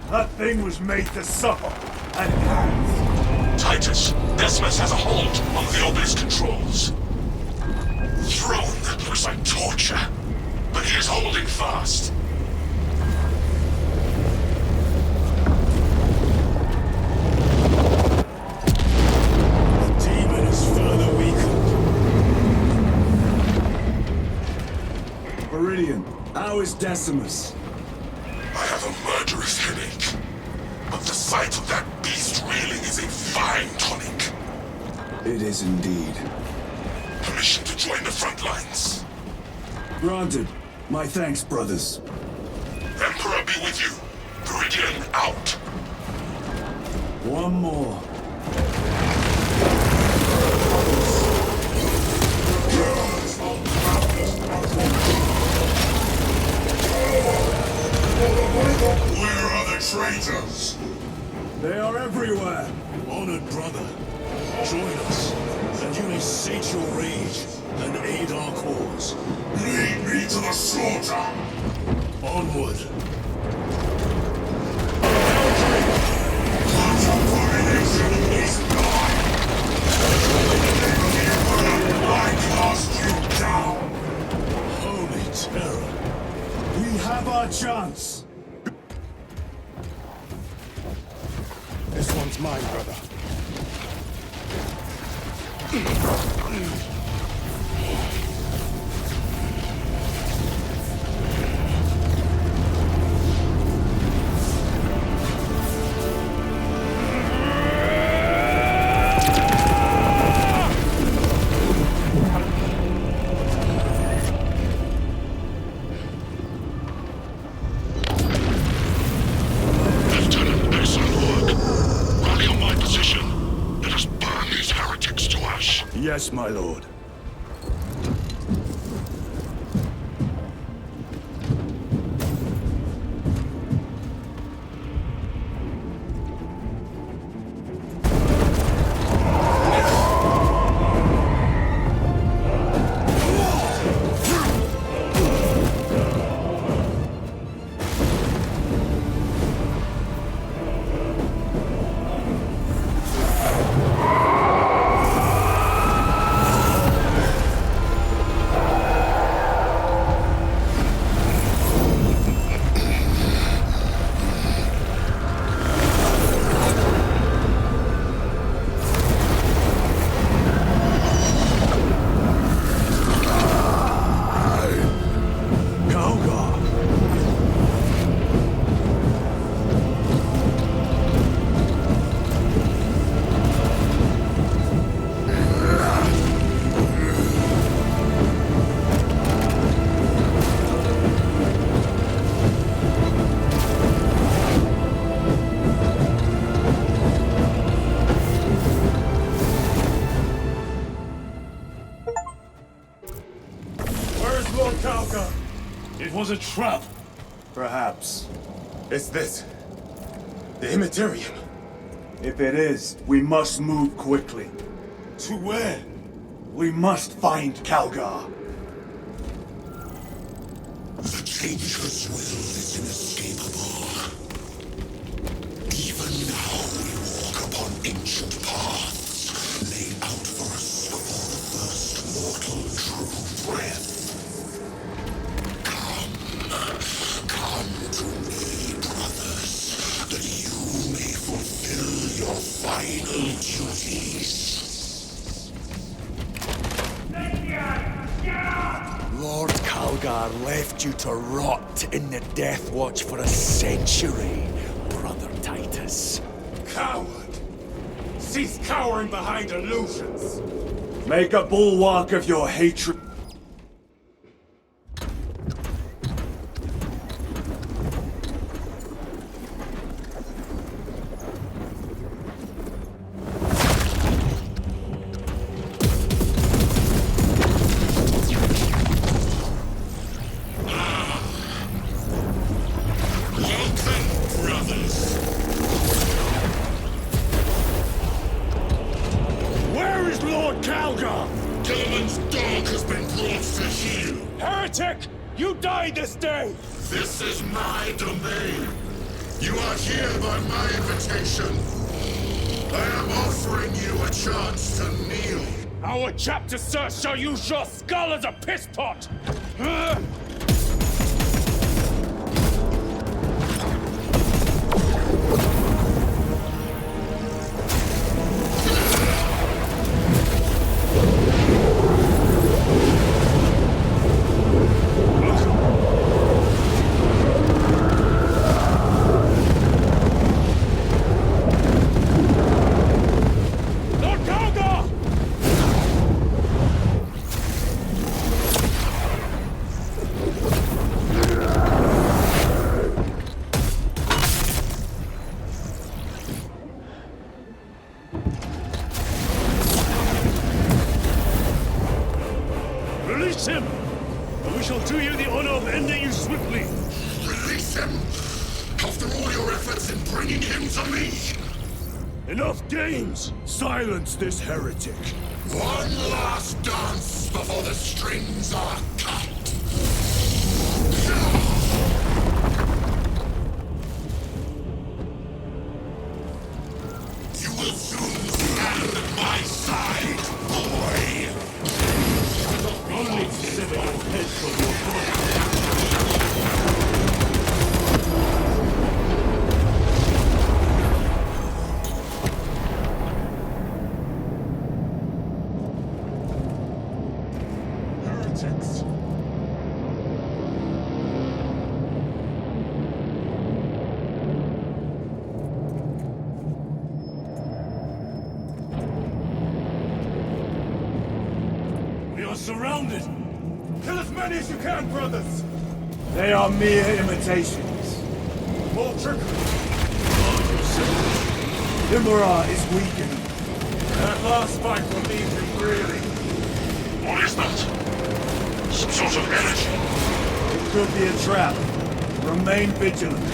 That thing was made to suffer, and it has. Titus, Decimus has a hold on the obelisk controls. Thrown looks like torture, but he is holding fast. The demon is further weakened. Viridian, how is Decimus? I have a murderous headache, but the sight of that beast reeling is a fine tonic. It is indeed. Permission to join the front lines. Granted. My thanks, brothers. Emperor be with you. Viridian out. One more. Where are the traitors? They are everywhere. Honored brother, join us, and you may sate your rage and aid our cause. Lead me to the slaughter. Onward. God's abomination is mine. I cast you down. Holy terror. We have our chance. This one's mine, brother. Lieutenant, excellent work. Rally on my position. Let us burn these heretics to ash. Yes, my lord. Kalga! It was a trap. Perhaps. It's this. The Imperium. If it is, we must move quickly. To where? We must find Kalgar. The Changeless will is inescapable. Even now we walk upon ancient paths, laid out for us before the first mortal true breath. Come to me, brothers, that you may fulfill your final duties. Lord Kalgar left you to rot in the Death Watch for a century, Brother Titus. Coward! Cease cowering behind illusions! Make a bulwark of your hatred. This is my domain. You are here by my invitation. I am offering you a chance to kneel. Our chapter, sir, shall use your skull as a piss pot! Release him! And we shall do you the honor of ending you swiftly. Release him! After all your efforts in bringing him to me! Enough games! Silence this heretic. One last dance before the strings are cut! You will soon stand at my side, boy! Only sever your head from your body. Heretics! We are surrounded! Kill as many as you can, brothers! They are mere imitations. More trickery! Ultramar is weakening. That last fight will leave him reeling. What is that? Some sort of energy? It could be a trap. Remain vigilant.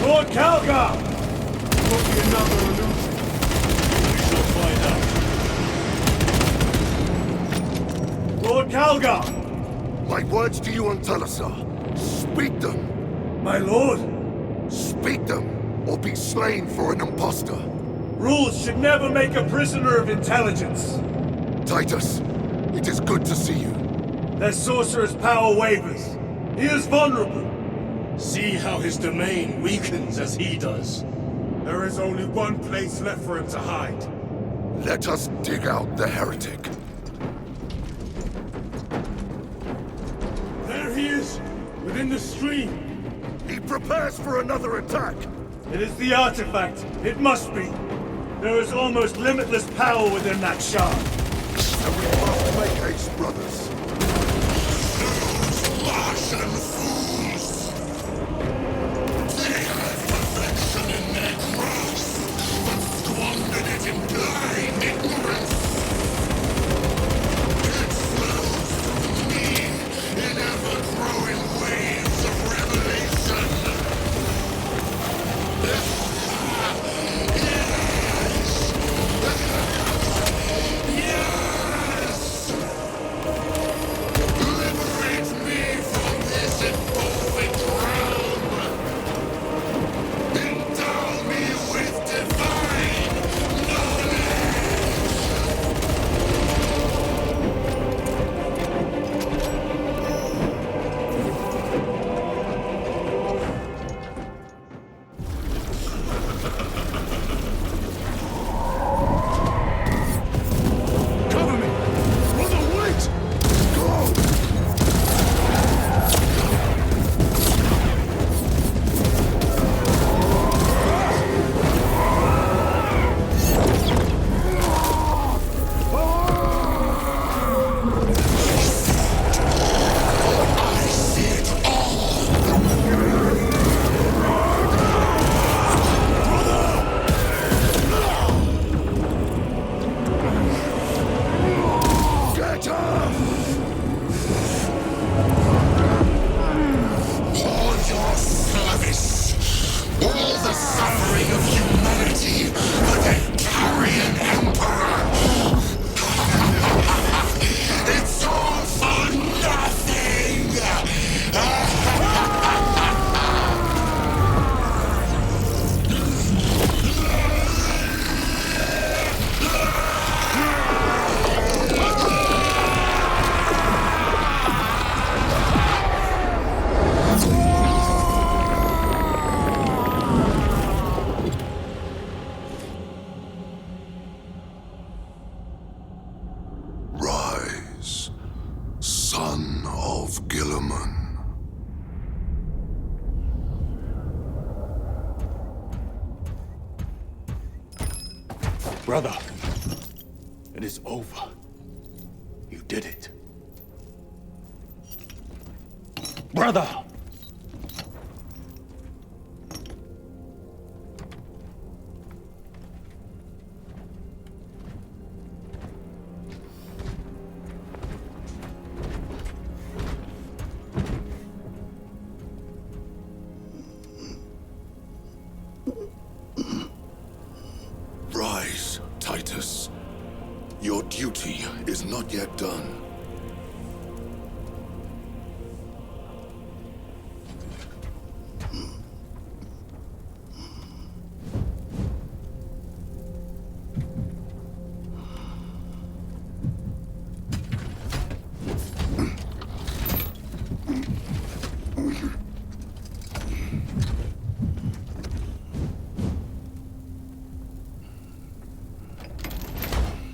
Lord Kalgar! It will be another illusion. We shall find out. Lord Kalgar! My words to you on Talasar. Speak them! My lord! Speak them, or be slain for an impostor. Rules should never make a prisoner of intelligence. Titus, it is good to see you. Their sorcerer's power wavers. He is vulnerable. See how his domain weakens as he does. There is only one place left for him to hide. Let us dig out the heretic. There he is, within the stream. He prepares for another attack. It is the artifact. It must be. There is almost limitless power within that shard. And we must make haste, brothers. Those Martian fools! They have perfection in their grasp, but Brother, it is over. You did it. Brother! Rise, Titus. Your duty is not yet done.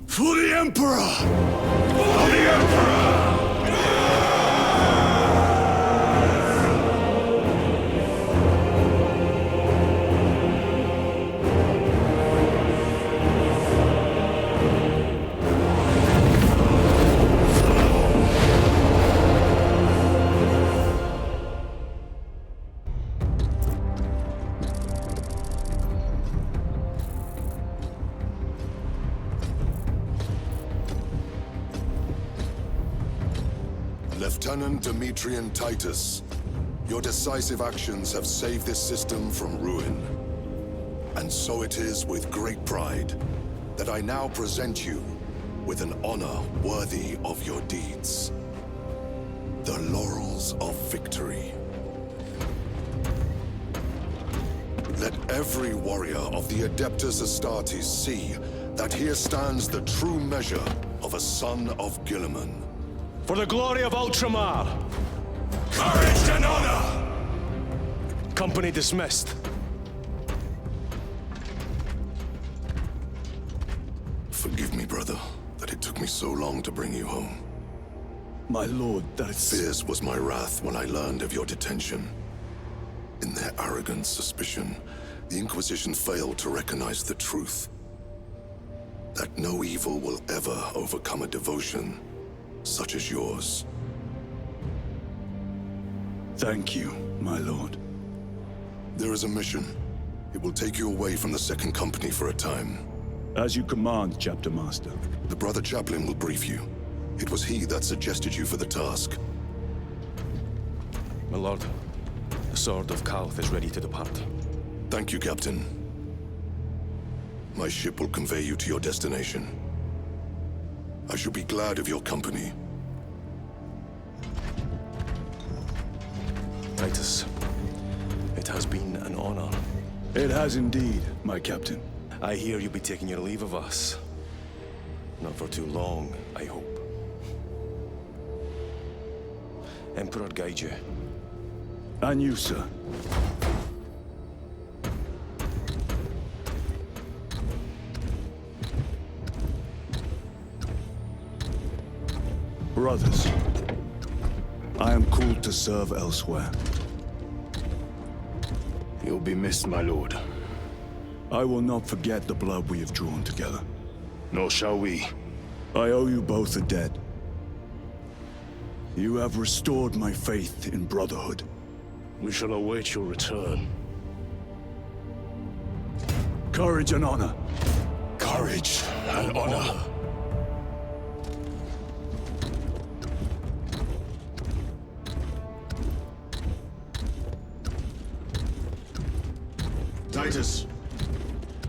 For the Emperor! For the Emperor! Lieutenant Demetrian Titus, your decisive actions have saved this system from ruin. And so it is with great pride that I now present you with an honor worthy of your deeds. The Laurels of Victory. Let every warrior of the Adeptus Astartes see that here stands the true measure of a son of Guilliman. For the glory of Ultramar! Courage and honor! Company dismissed. Forgive me, brother, that it took me so long to bring you home. My lord, Fierce was my wrath when I learned of your detention. In their arrogant suspicion, the Inquisition failed to recognize the truth. That no evil will ever overcome a devotion such as yours. Thank you, my lord. There is a mission. It will take you away from the Second Company for a time. As you command, Chapter Master. The Brother Chaplain will brief you. It was he that suggested you for the task. My lord, the Sword of Kalth is ready to depart. Thank you, Captain. My ship will convey you to your destination. I shall be glad of your company. Titus, it has been an honor. It has indeed, my captain. I hear you'll be taking your leave of us. Not for too long, I hope. Emperor guide you. And you, sir. Brothers, I am called to serve elsewhere. You'll be missed, my lord. I will not forget the blood we have drawn together. Nor shall we. I owe you both a debt. You have restored my faith in brotherhood. We shall await your return. Courage and honor. Courage and honor. Titus,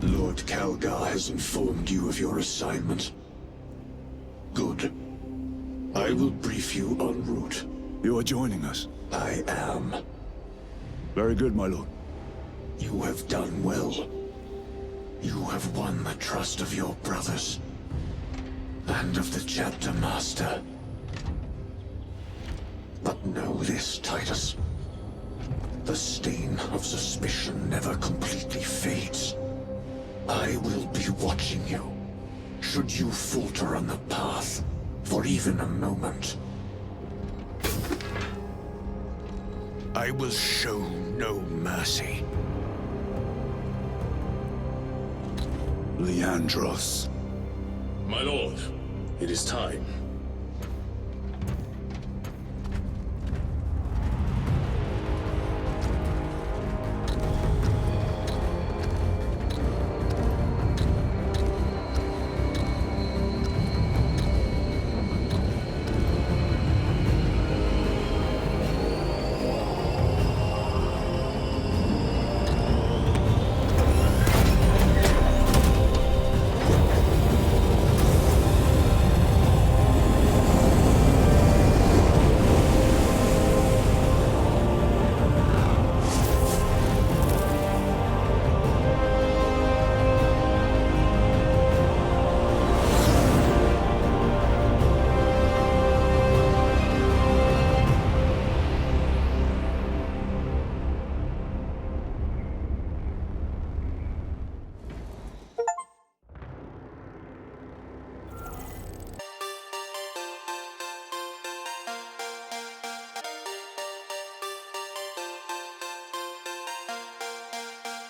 Lord Calgar has informed you of your assignment. Good. I will brief you en route. You are joining us? I am. Very good, my lord. You have done well. You have won the trust of your brothers. And of the chapter master. But know this, Titus. The stain of suspicion never completely fades. I will be watching you. Should you falter on the path, for even a moment. I will show no mercy. Leandros. My lord, it is time.